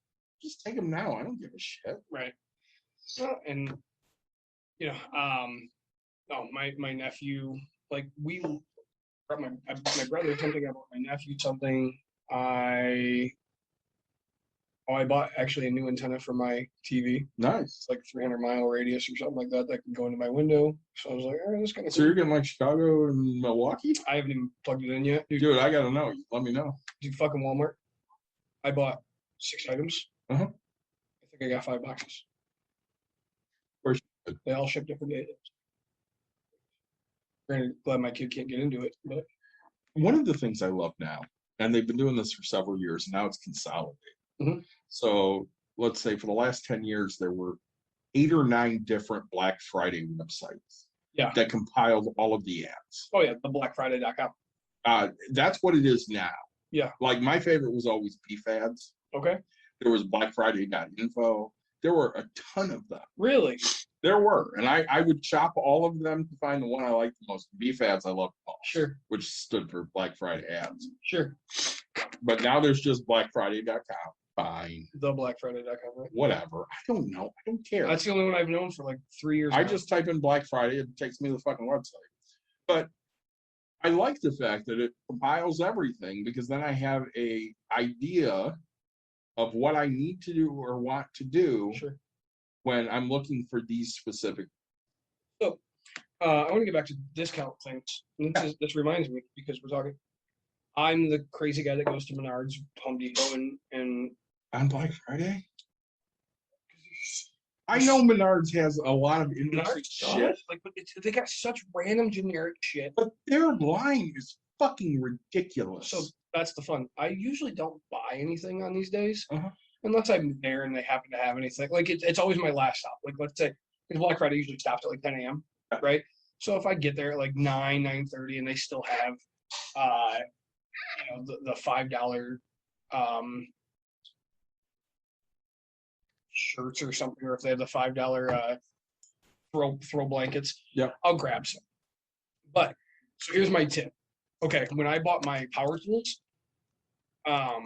"Just take them now. I don't give a shit." Right. And my nephew, like we brought my brother something, I bought my nephew something. I Oh, I bought actually a new antenna for my TV. Nice. It's like 300-mile radius or something like that can go into my window. So I was like, all right, this kind of So you're getting like Chicago and Milwaukee? I haven't even plugged it in yet. Dude, I gotta know. Let me know. Dude, fucking Walmart. I bought 6 items. Uh-huh. I think I got 5 boxes. Where's They all ship different days. Granted, glad my kid can't get into it, but one of the things I love now, and they've been doing this for several years, and now it's consolidated. Mhm. So let's say for the last 10 years, there were 8 or 9 different Black Friday websites yeah. that compiled all of the ads. Oh yeah, the blackfriday.com. That's what it is now. Yeah. Like my favorite was always beef ads. Okay. There was blackfriday.info. There were a ton of them. Really? There were. And I would shop all of them to find the one I liked the most. Beef ads I loved the most. Sure. Which stood for Black Friday ads. Sure. But now there's just blackfriday.com. Fine. The blackfriday.com, right? Whatever. I don't know. I don't care. That's the only one I've known for like 3 years. I now. just type in Black Friday, it takes me to the fucking website. But I like the fact that it compiles everything because then I have a idea of what I need to do or want to do Sure. when I'm looking for these specific. So I want to get back to discount things. And this reminds me because we're talking. I'm the crazy guy that goes to Menards, Home Depot, and On Black Friday? I know Menards has a lot of industry shit, like, but they got such random generic shit. but their line is fucking ridiculous. So that's the fun. I usually don't buy anything on these days Uh-huh. unless I'm there and they happen to have anything. Like it's always my last stop. Like let's say because Black Friday usually stops at like 10 a.m. Yeah. Right. So if I get there at like 9:30 and they still have the $5 shirts or something, or if they have the $5 throw blankets, Yep. I'll grab some. But so here's my tip. Okay, when I bought my power tools, I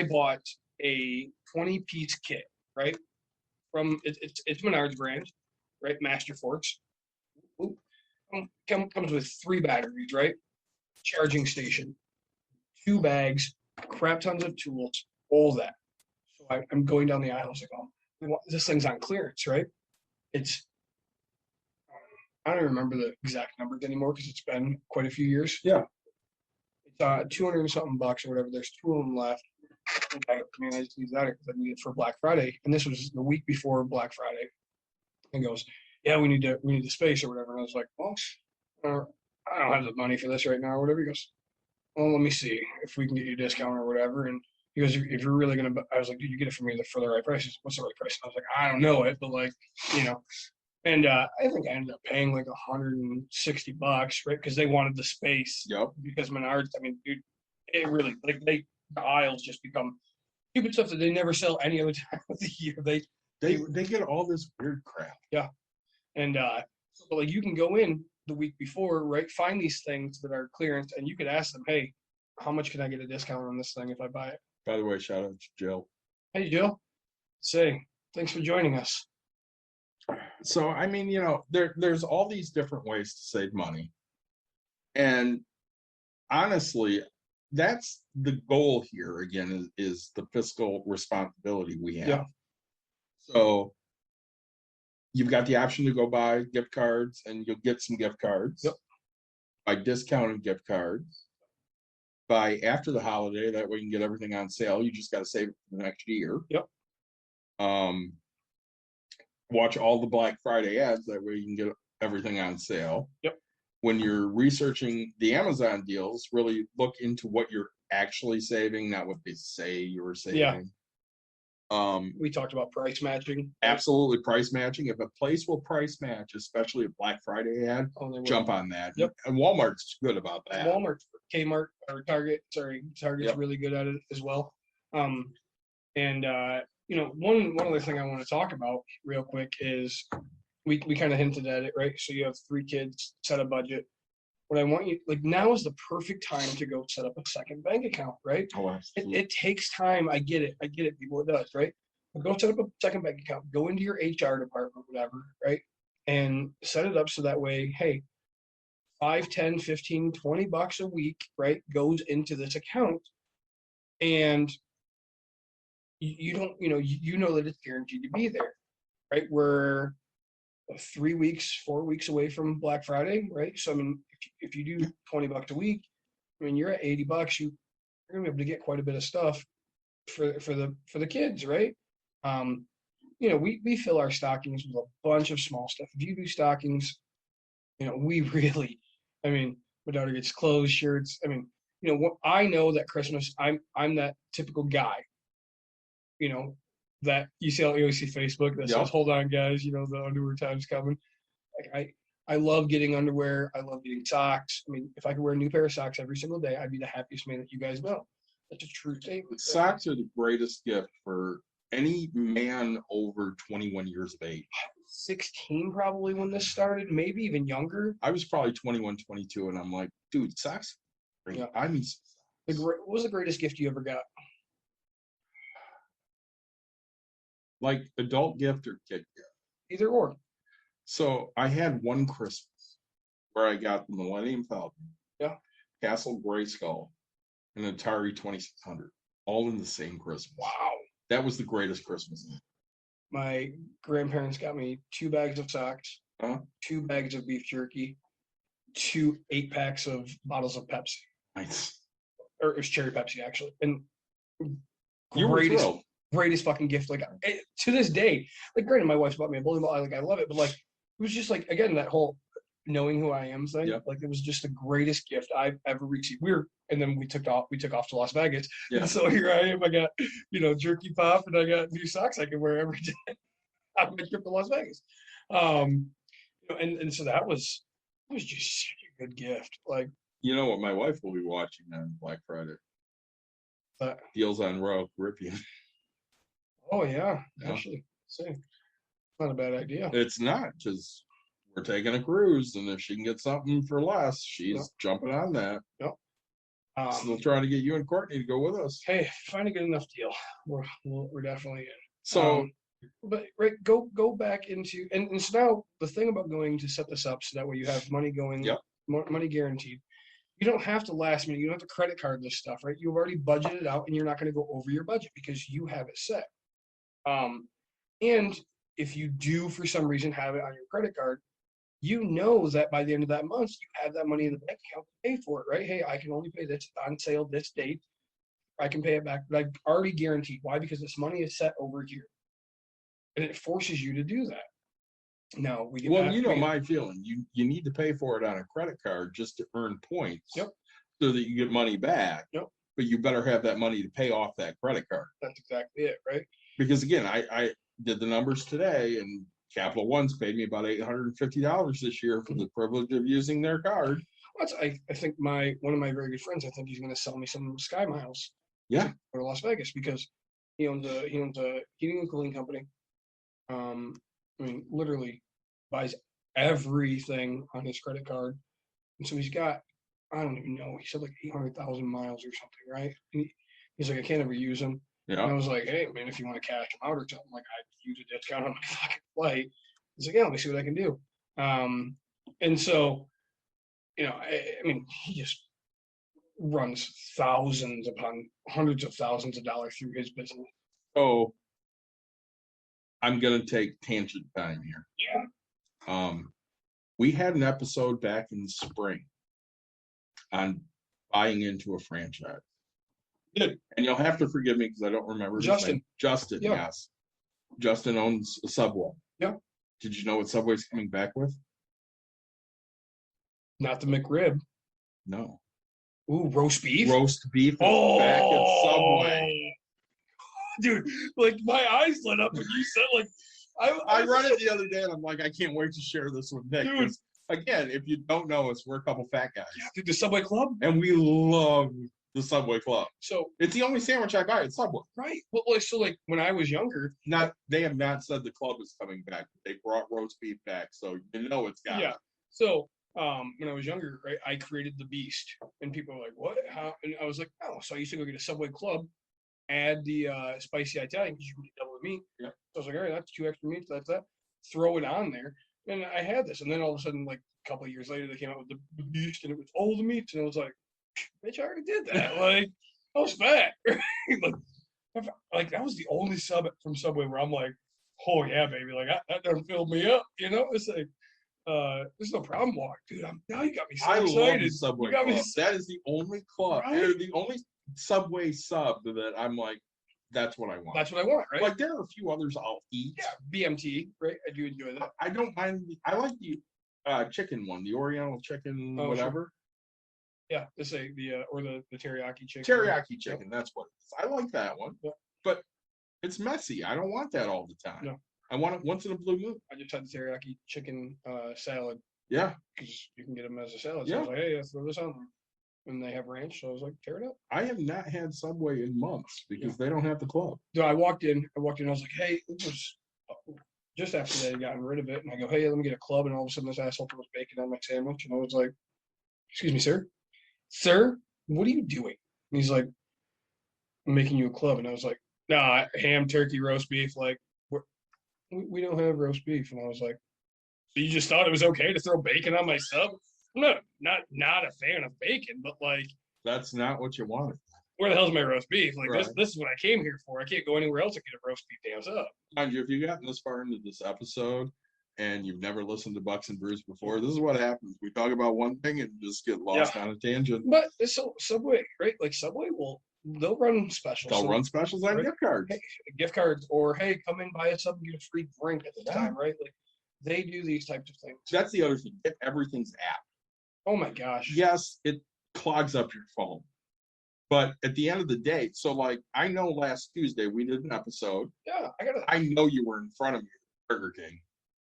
bought a 20-piece kit, right? From it's Menards brand, right? Master Forks. Comes with 3 batteries, right? Charging station, 2 bags, crap tons of tools, all that. So I'm going down the aisle. I was like, oh, this thing's on clearance, right? I don't remember the exact numbers anymore because it's been quite a few years. Yeah. It's 200 and something bucks or whatever. There's 2 of them left. I just use that because I need it for Black Friday, and this was the week before Black Friday. And goes, yeah, we need the space or whatever. And I was like, well, I don't have the money for this right now or whatever. He goes, well, let me see if we can get you a discount or whatever. And he goes, if you're really gonna, I was like, dude, you get it for me for the right price. He said, what's the right price? And I was like, I don't know it, but like, And I think I ended up paying like $160, right? Because they wanted the space. Yep. Because Menards, I mean, dude, it really the aisles just become stupid stuff that they never sell any other time of the year. They get all this weird crap. Yeah. And but like you can go in the week before, right? Find these things that are clearance, and you could ask them, hey, how much can I get a discount on this thing if I buy it? By the way, shout out to Jill. Hey, Jill. Say, thanks for joining us. So I mean, there's all these different ways to save money, and honestly, that's the goal here. Again, is the fiscal responsibility we have. Yeah. So you've got the option to go buy gift cards, and you'll get some gift cards. Yep. Buy discounted gift cards. Buy after the holiday, that way you can get everything on sale. You just got to save it for the next year. Yep. Watch all the Black Friday ads, that way you can get everything on sale. Yep. When you're researching the Amazon deals, really look into what you're actually saving, not what they say you were saving. Yeah. We talked about price matching. Absolutely price matching. If a place will price match, especially a Black Friday ad, jump on that. Yep. And Walmart's good about that. Walmart, Kmart, or Target's Yep. really good at it as well. One other thing I want to talk about real quick is we kind of hinted at it, right? So you have 3 kids, set a budget. What I want you, like, now is the perfect time to go set up a second bank account, right? Oh, absolutely. It takes time. I get it, people. It does, right? But go set up a second bank account. Go into your HR department, whatever, right? And set it up so that way, hey, 5, 10, 15, $20 a week, right, goes into this account. and you don't, you know that it's guaranteed to be there, right? We're 3 weeks, 4 weeks away from Black Friday, right? So I mean, if you do $20 a week, I mean, you're at $80. You're gonna be able to get quite a bit of stuff for the kids, right? We fill our stockings with a bunch of small stuff. If you do stockings, we really, I mean, my daughter gets clothes, shirts. I mean, what I know that Christmas, I'm that typical guy, that you always see Facebook that says, "Hold on, guys, the underwear time's coming." Like I love getting underwear. I love getting socks. I mean, if I could wear a new pair of socks every single day, I'd be the happiest man that you guys know. That's a true statement. Socks are the greatest gift for any man over 21 years of age. 16 probably when this started, maybe even younger. I was probably 21, 22, and I'm like, dude, socks. Yeah. I mean, What was the greatest gift you ever got? like adult gift or kid gift. Either or. So I had one Christmas where I got the Millennium Falcon, Yeah. Castle Grayskull, and Atari 2600, all in the same Christmas. Wow. That was the greatest Christmas. My grandparents got me 2 bags of socks, Huh? 2 bags of beef jerky, 2 8-packs of bottles of Pepsi. Nice. Or it was cherry Pepsi, actually. And You were thrilled. greatest fucking gift. Like, to this day, like, granted, my wife's bought me a bowling ball. I love it. But, like, it was just, like, again, that whole knowing who I am thing. Yep. Like, it was just the greatest gift I've ever received. And then we took off to Las Vegas. Yeah. And so here I am. I got, jerky pop, and I got new socks I can wear every day on my trip to Las Vegas. And so that was just such a good gift. Like, You know what my wife will be watching on Black Friday? Deals on Royal Caribbean. oh yeah, Yeah. actually, not a bad idea. It's not, because we're taking a cruise, and if she can get something for less, she's Yep. jumping on that. Still Um, trying to get you and Courtney to go with us. hey, find a good enough deal. We're definitely in. So But right, go back into and so now the thing about going to set this up so that way you have money going, Yep. money guaranteed. You don't have to last minute. You don't have to credit card this stuff, right? You've already budgeted out, and you're not going to go over your budget because you have it set. And if you do for some reason have it on your credit card, you know that by the end of that month you have that money in the bank account to pay for it, right? Hey, I can only pay this on sale this date. I can pay it back, but I've already guaranteed. Why? Because this money is set over here, and it forces you to do that. Now we get well, back- you know we get- my feeling. You need to pay for it on a credit card just to earn points. Yep. So that you get money back. Yep. But you better have that money to pay off that credit card. That's exactly it, right? Because again, I did the numbers today, and Capital One's paid me about $850 this year for the privilege of using their card. I think one of my very good friends, I think he's going to sell me some Sky Miles. Yeah. To go to Las Vegas because he owns a heating and cooling company. I mean, literally buys everything on his credit card, and so he's got, I don't even know, he said like 800,000 miles or something, right? And he's like, I can't ever use them. And I Yeah. was like, hey, man, if you want to cash them out or something, like, I'd use a discount on my fucking flight. He's like, yeah, let me see what I can do. And so, I mean, he just runs thousands upon hundreds of thousands of dollars through his business. So I'm gonna take tangent time here. Yeah. We had an episode back in the spring on buying into a franchise. Good. And you'll have to forgive me because I don't remember his Justin. name. Justin, Yeah. yes. Justin owns a Subway. Yeah. Did you know what Subway's coming back with? Not the McRib. No. Ooh, roast beef. Roast beef is back at Subway. Dude, like my eyes lit up when you said like I read it the other day and I'm like, I can't wait to share this with Nick. Dude. 'Cause, again, if you don't know us, we're a couple fat guys. Dude, the Subway Club. And we love the Subway Club. So It's the only sandwich I buy at Subway. right, well, so like when I was younger, They have not said the club is coming back. They brought roast beef back, so you know it's got yeah. it. So when I was younger, right, I created the Beast, and people were like, "What? How?" And I was like, "Oh, so I used to go get a Subway Club, add the spicy Italian because you can get double the meat." Yeah. So I was like, "All right, that's 2 extra meats. That's that." Throw it on there, and I had this, and then all of a sudden, like a couple of years later, they came out with the Beast, and it was all the meats, and I was like, "Bitch, I already did that." Like, I was fat. like that was the only sub from Subway where I'm like, oh yeah, baby, like that done filled me up. You know, it's like there's no problem, walk, dude. Now you got me so I love excited. the Subway You got me club. That is the only club, Right? or the only Subway sub that I'm like, that's what I want. That's what I want, right? Like there are a few others I'll eat. Yeah, BMT, right? I do enjoy that. I don't mind. I like the chicken one, the Oriental chicken, Oh, whatever. Yeah, the teriyaki chicken. Teriyaki chicken. That's what it is. I like that one, Yep. but it's messy. I don't want that all the time. No. I want it once in a blue moon. I just had the teriyaki chicken salad Yeah, because you can get them as a salad. So I Yeah. was like, hey, let's throw this on there. And they have ranch, so I was like, tear it up. I have not had Subway in months because they don't have the club. So I walked in, I was like, hey, it was just after they had gotten rid of it. And I go, hey, let me get a club. And all of a sudden this asshole throws bacon on my sandwich. And I was like, excuse me, sir? Sir, what are you doing? And he's like, I'm making you a club. And I was like, nah, ham, turkey, roast beef. Like, we don't have roast beef. And I was like, so you just thought it was okay to throw bacon on my sub? I'm not a fan of bacon, but like, That's not what you wanted. where the hell's my roast beef? Like Right. this is what I came here for. I can't go anywhere else and get a roast beef damn sub. Mind you, if you've gotten this far into this episode and you've never listened to Bucks and Brews before, this is what happens. We talk about one thing and just get lost on a tangent. But it's so Subway, right? Like Subway they'll run specials. They'll So, run specials on Right. gift cards. hey, gift cards, or hey, come in, buy a sub and get a free drink at the Yeah. time, right? Like they do these types of things. That's the other thing. Get everything's app. Oh my gosh. Yes, it clogs up your phone. But at the end of the day, so like I know last Tuesday we did an episode. Yeah, I know you were in front of me at Burger King.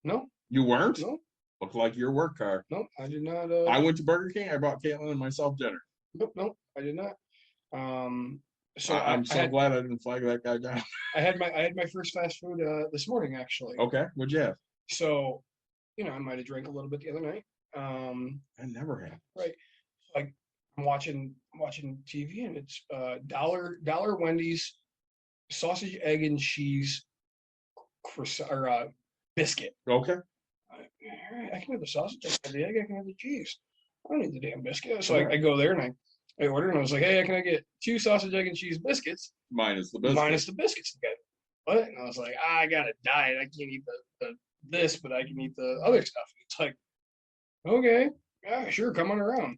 no, You weren't? no, Looked like your work car. no, I did not. I went to Burger King. I bought Caitlin and myself dinner. Nope, I did not. So I'm so glad I didn't flag that guy down. I had my first fast food this morning actually. Okay, what'd you have? So, I might have drank a little bit the other night. I never had. Like I'm watching TV and it's dollar Wendy's sausage, egg, and cheese croissant or biscuit. Okay. All right, I can have the sausage, I can have the egg, I can have the cheese. I don't need the damn biscuit. So I go there and I order and I was like, hey, can I get 2 sausage, egg, and cheese biscuits Minus the biscuit. minus the biscuits? Okay. What? And I was like, I got a diet. I can't eat the this, but I can eat the other stuff. It's like, okay, yeah, sure, come on around.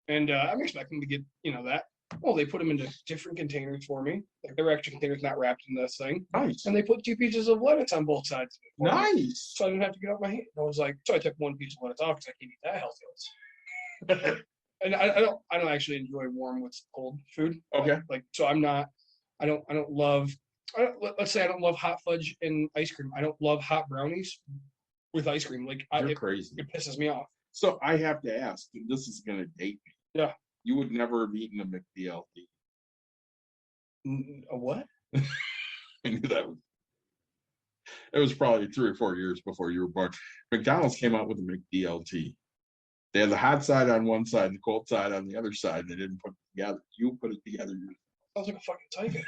And I'm expecting to get, that. Well, they put them into different containers for me. Like they were extra containers not wrapped in this thing. Nice. And they put 2 pieces of lettuce on both sides of it for me. Nice. So I didn't have to get off my hand. I was like, so I took 1 piece of lettuce off because I can't eat that healthy. And I don't actually enjoy warm with cold food. Okay. Like so I don't love let's say I don't love hot fudge and ice cream. I don't love hot brownies with ice cream. Like You're crazy. it pisses me off. So I have to ask, this is gonna date me. Yeah. You would never have eaten a McDLT. A what? I knew that was. It was probably 3 or 4 years before you were born. McDonald's came out with a McDLT. They had the hot side on one side and the cold side on the other side. They didn't put it together. You put it together. Sounds like a fucking tiger.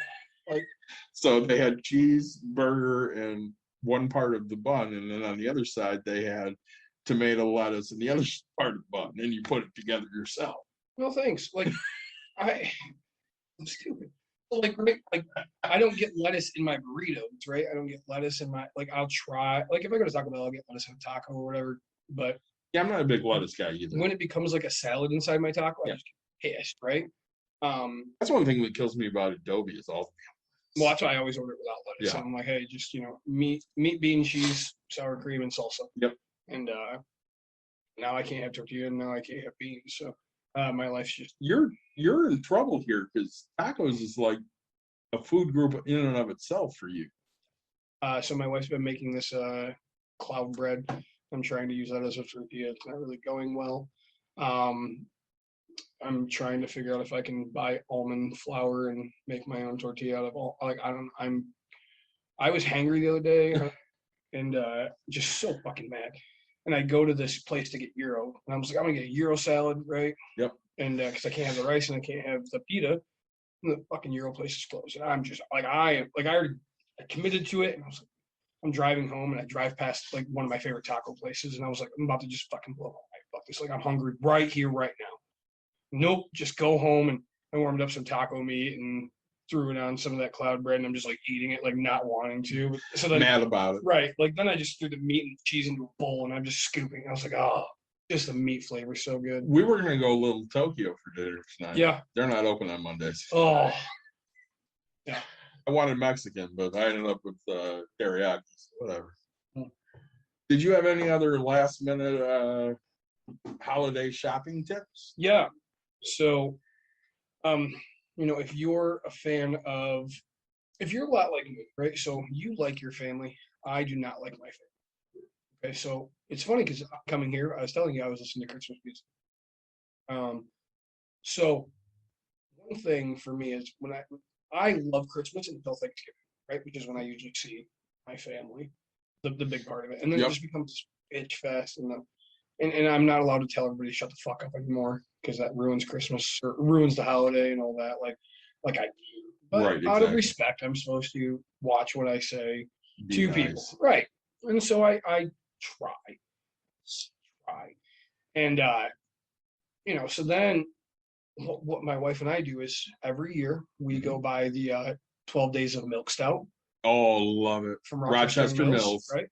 Like So they had cheese, burger, and one part of the bun, and then on the other side they had tomato, lettuce, and the other part of the bun. And you put it together yourself. no thanks. Like I'm stupid. Like I don't get lettuce in my burritos, right? I don't get lettuce in my I'll try if I go to Taco Bell, I'll get lettuce in a taco or whatever. But Yeah, I'm not a big lettuce guy either. when it becomes like a salad inside my taco, I Yeah. just get pissed, right? That's one thing that kills me about Adobe is all. Well, that's why I always order it without lettuce. Yeah. And I'm like, hey, just meat, bean, cheese, sour cream, and salsa. Yep. And now I can't have tortilla, and now I can't have beans. So my life's just You're in trouble here because tacos is like a food group in and of itself for you. so my wife's been making this cloud bread. I'm trying to use that as a tortilla. It's not really going well. I'm trying to figure out if I can buy almond flour and make my own tortilla out of all. I was hangry the other day and just so fucking mad. And I go to this place to get gyro, and I was like, I'm gonna get a gyro salad, right? Yep. And because I can't have the rice and I can't have the pita, and the fucking gyro place is closed. And I'm just I committed to it, and I was like, I'm driving home, and I drive past one of my favorite taco places, and I was like, I'm about to just fucking blow my mind. Fuck this! I'm hungry right here, right now. Nope, just go home, and I warmed up some taco meat and threw it on some of that cloud bread, and I'm just like eating it, like not wanting to. So then, Mad about it. right, like then I just threw the meat and cheese into a bowl, and I'm just scooping. I was like, oh, just the meat flavor so good. We were gonna go Little Tokyo for dinner tonight. Yeah. They're not open on Mondays. Oh, I wanted Mexican, but I ended up with teriyaki. So whatever. Hmm. Did you have any other last minute holiday shopping tips? yeah. So, if you're a fan of, if you're a lot like me, right? So you like your family. I do not like my family. Okay, so it's funny because coming here, I was telling you I was listening to Christmas music. So one thing for me is when I love Christmas until Thanksgiving, right? Which is when I usually see my family, the big part of it, and then Yep. it just becomes bitch fest, and I'm not allowed to tell everybody to shut the fuck up anymore because that ruins Christmas or ruins the holiday and all that. Like I do, but Right, out of exactly. respect, I'm supposed to watch what I say Be to nice. people, right? And so I try, and so then what my wife and I do is every year we go buy the 12 Days of Milk Stout Oh, love it. from Rochester Mills. right?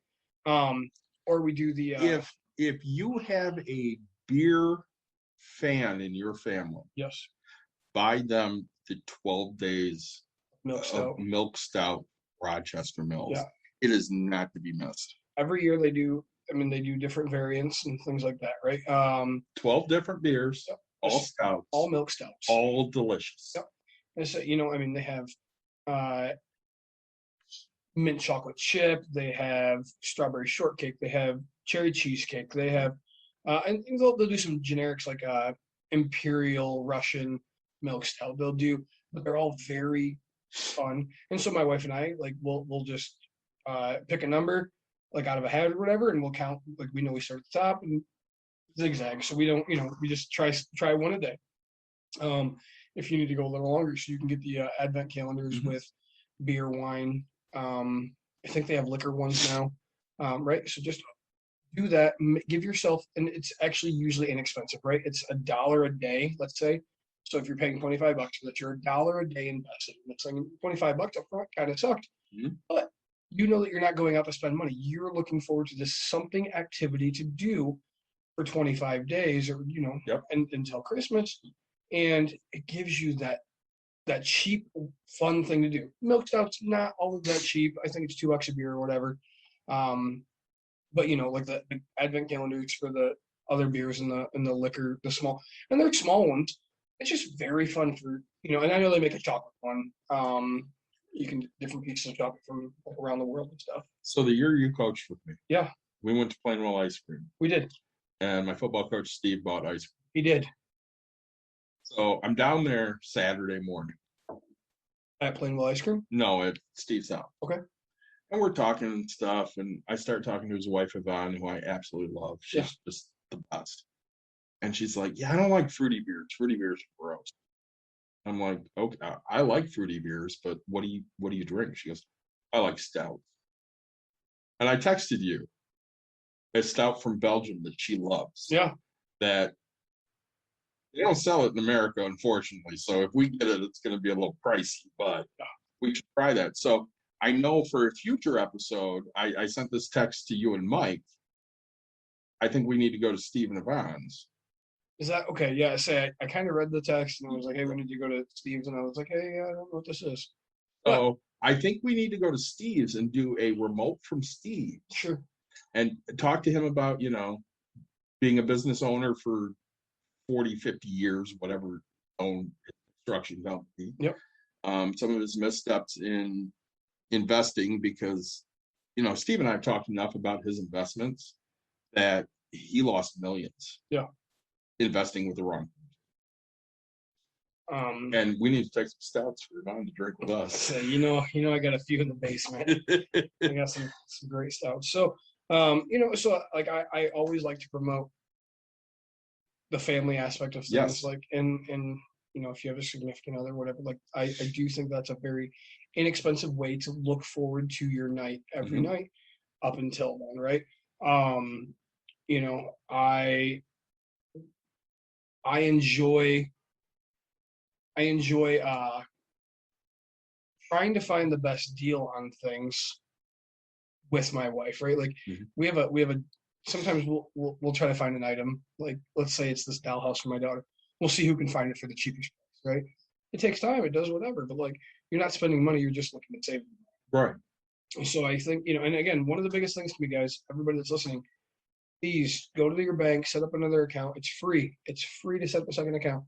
Or we do the If you have a beer fan in your family, yes, buy them the 12 days Milk Stout. of Milk Stout Rochester Mills. Yeah. It is not to be missed. Every year they do. I mean, they do different variants and things like that, right? 12 different beers, Yep. all stouts, All milk stouts. all delicious. Yep. And so, I mean, they have mint chocolate chip, they have strawberry shortcake, they have cherry cheesecake, they have, and they'll do some generics like Imperial Russian milk stout. They'll do, but they're all very fun. And so my wife and I, like, we'll just pick a number, like out of a hat or whatever, and we'll count. Like we know we start at the top and zigzag, so we don't, we just try one a day. If you need to go a little longer, so you can get the advent calendars with beer, wine. I think they have liquor ones now, right? So just do that. Give yourself, and it's actually usually inexpensive, right? It's $1 a day, let's say. So if you're paying $25 for that, you're $1 a day invested. It's like $25 up front kind of sucked, but you know that you're not going out to spend money. You're looking forward to this something activity to do for 25 days, or and until Christmas, and it gives you that cheap, fun thing to do. Milk stout's not all of that cheap. I think it's $2 a beer or whatever. But like the advent calendars for the other beers and the liquor, the small, and they're small ones. It's just very fun for and I know they make a chocolate one. You can different pieces of chocolate from around the world and stuff. So the year you coached with me, Yeah, we went to Plainwell Ice Cream, we did. and my football coach Steve bought ice cream. He did So I'm down there Saturday morning. at Plainwell Ice Cream. No, at Steve's house. Okay. And we're talking and stuff, and I start talking to his wife Yvonne, who I absolutely love. She's just the best. And she's like, "Yeah, I don't like fruity beers. Fruity beers are gross." I'm like, "Okay, I like fruity beers, but what do you drink?" She goes, "I like stout." And I texted you a stout from Belgium that she loves. Yeah. That they don't sell it in America, unfortunately. So if we get it, it's going to be a little pricey, but we should try that. So I know for a future episode, I sent this text to you and Mike. I think we need to go to Steve and Yvonne's. Is that okay? Yeah. I kind of read the text and I was like, "Hey, we need to go to Steve's," and I was like, "Hey, I don't know what this is." So I think we need to go to Steve's and do a remote from Steve Sure. and talk to him about, being a business owner for 40, 50 years, whatever, own construction company. Yep. Some of his missteps in investing, because, Steve and I have talked enough about his investments that he lost millions. Yeah. Investing with the wrong. Um, And we need to take some stouts for Yvonne to drink with us. so, I got a few in the basement. I got some great stouts. So, so like I always like to promote the family aspect of things. Yes. Like, and if you have a significant other, whatever, like I do think that's a very inexpensive way to look forward to your night every night up until then, right? I enjoy I enjoy trying to find the best deal on things with my wife, right? Like Mhm. we have a sometimes we'll try to find an item, like let's say it's this dollhouse for my daughter. We'll see who can find it for the cheapest price, right? It takes time, it does whatever, but like you're not spending money, you're just looking to save. Right. So I think, and again, one of the biggest things to me, guys, everybody that's listening, please go to your bank, set up another account. It's free. It's free to set up a second account.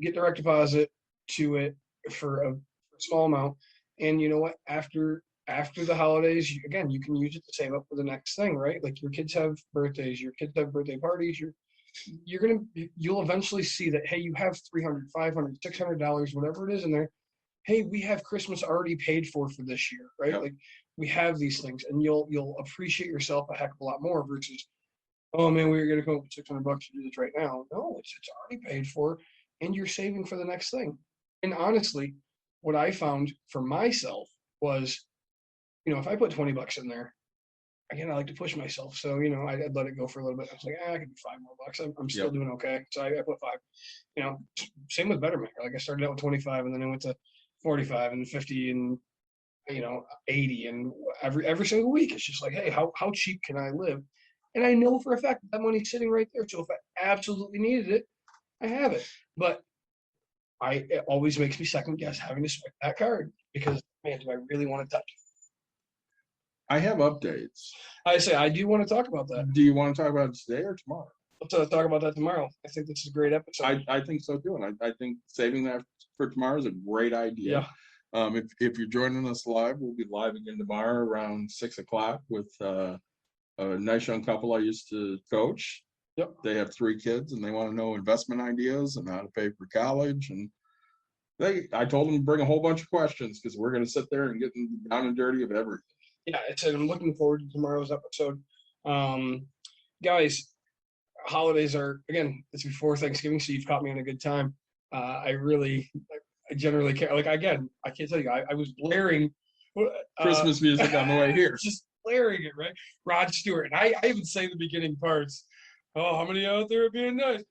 Get direct deposit to it for a small amount. And you know what? After the holidays, again, you can use it to save up for the next thing, right? Like your kids have birthdays, your kids have birthday parties. You'll eventually see that, hey, you have $300, $500, $600, whatever it is in there. Hey, we have Christmas already paid for this year, right? Yep. Like we have these things, and you'll appreciate yourself a heck of a lot more versus, oh man, we're gonna come up with $600 to do this right now. No, it's already paid for, and you're saving for the next thing. And honestly, what I found for myself was, if I put $20 in there, again, I like to push myself. So, I'd let it go for a little bit. I was like, I could do $5 more. I'm still doing okay. So I put 5. Same with Bettermaker. Like I started out with 25, and then I went to 45 and 50 and 80, and every single week it's just like, hey, how cheap can I live? And I know for a fact that money's sitting right there. So if I absolutely needed it, I have it. But it always makes me second guess having to swipe that card because, man, do I really want to touch it? I have updates. I say I do want to talk about that. Do you want to talk about it today or tomorrow? Let's talk about that tomorrow. I think this is a great episode. I think so too, and I think saving that for tomorrow is a great idea. Yeah. If you're joining us live, we'll be live again tomorrow around 6:00 with a nice young couple I used to coach. Yep. They have 3 kids and they want to know investment ideas and how to pay for college. And I told them to bring a whole bunch of questions because we're going to sit there and get down and dirty of everything. Yeah, I'm looking forward to tomorrow's episode. Guys, holidays again, it's before Thanksgiving, so you've caught me on a good time. I generally care. Like, again, I can't tell you, I was blaring Christmas music on the way here. Just blaring it, right? Rod Stewart. And I even say the beginning parts. Oh, how many out there are being nice?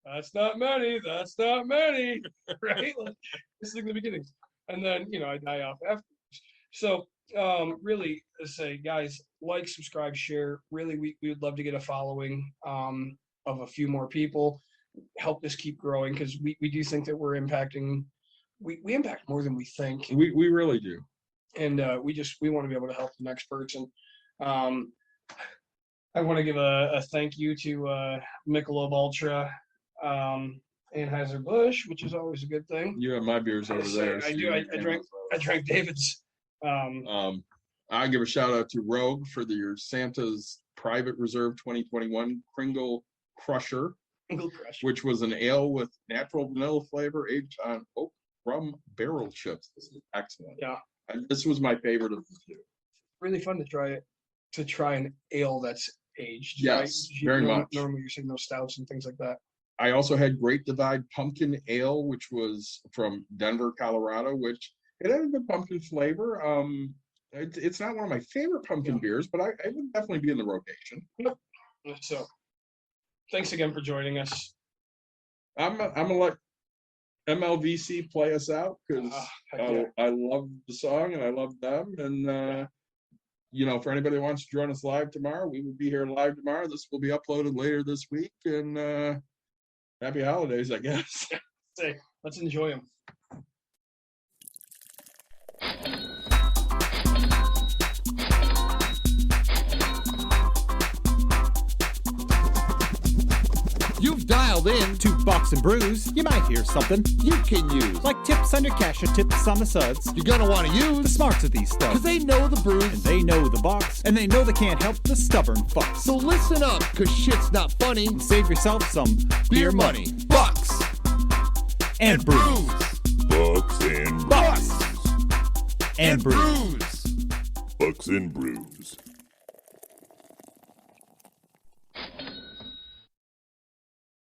That's not many. That's not many. Right? Like, this is like the beginning. And then, I die off afterwards. So, really, say, guys, like, subscribe, share. Really, we would love to get a following of a few more people. Help this keep growing because we do think that we're impacting. We impact more than we think. We really do. And we want to be able to help the next person. I want to give a thank you to Michelob Ultra, Anheuser-Busch, which is always a good thing. You have my beers over there. I do. I drank David's. I give a shout out to Rogue for your Santa's Private Reserve 2021 Kringle Crusher, which was an ale with natural vanilla flavor aged on oak rum barrel chips. This is excellent. Yeah. And this was my favorite of the 2. Really fun to try an ale that's aged. Yes, right? very much. Normally you're seeing those stouts and things like that. I also had Great Divide Pumpkin Ale, which was from Denver, Colorado, which it had a good pumpkin flavor. It's not one of my favorite pumpkin beers, but I would definitely be in the rotation. Yep. So, thanks again for joining us. I'm gonna let MLVC play us out because I love the song and I love them. And for anybody that wants to join us live tomorrow, we will be here live tomorrow. This will be uploaded later this week. And happy holidays, I guess. Let's enjoy them. You've dialed in To Bucks and Brews, you might hear something you can use. like tips on your cash or tips on the suds. You're going to want to The use smarts of these because stuff. they know the And brews. they know the Bucks, and they know they can't help the stubborn fucks. So listen up because shit's not funny. And save yourself some beer money. Bucks And brews. Bucks and Bucks Brews. and brews. Bucks and Brews.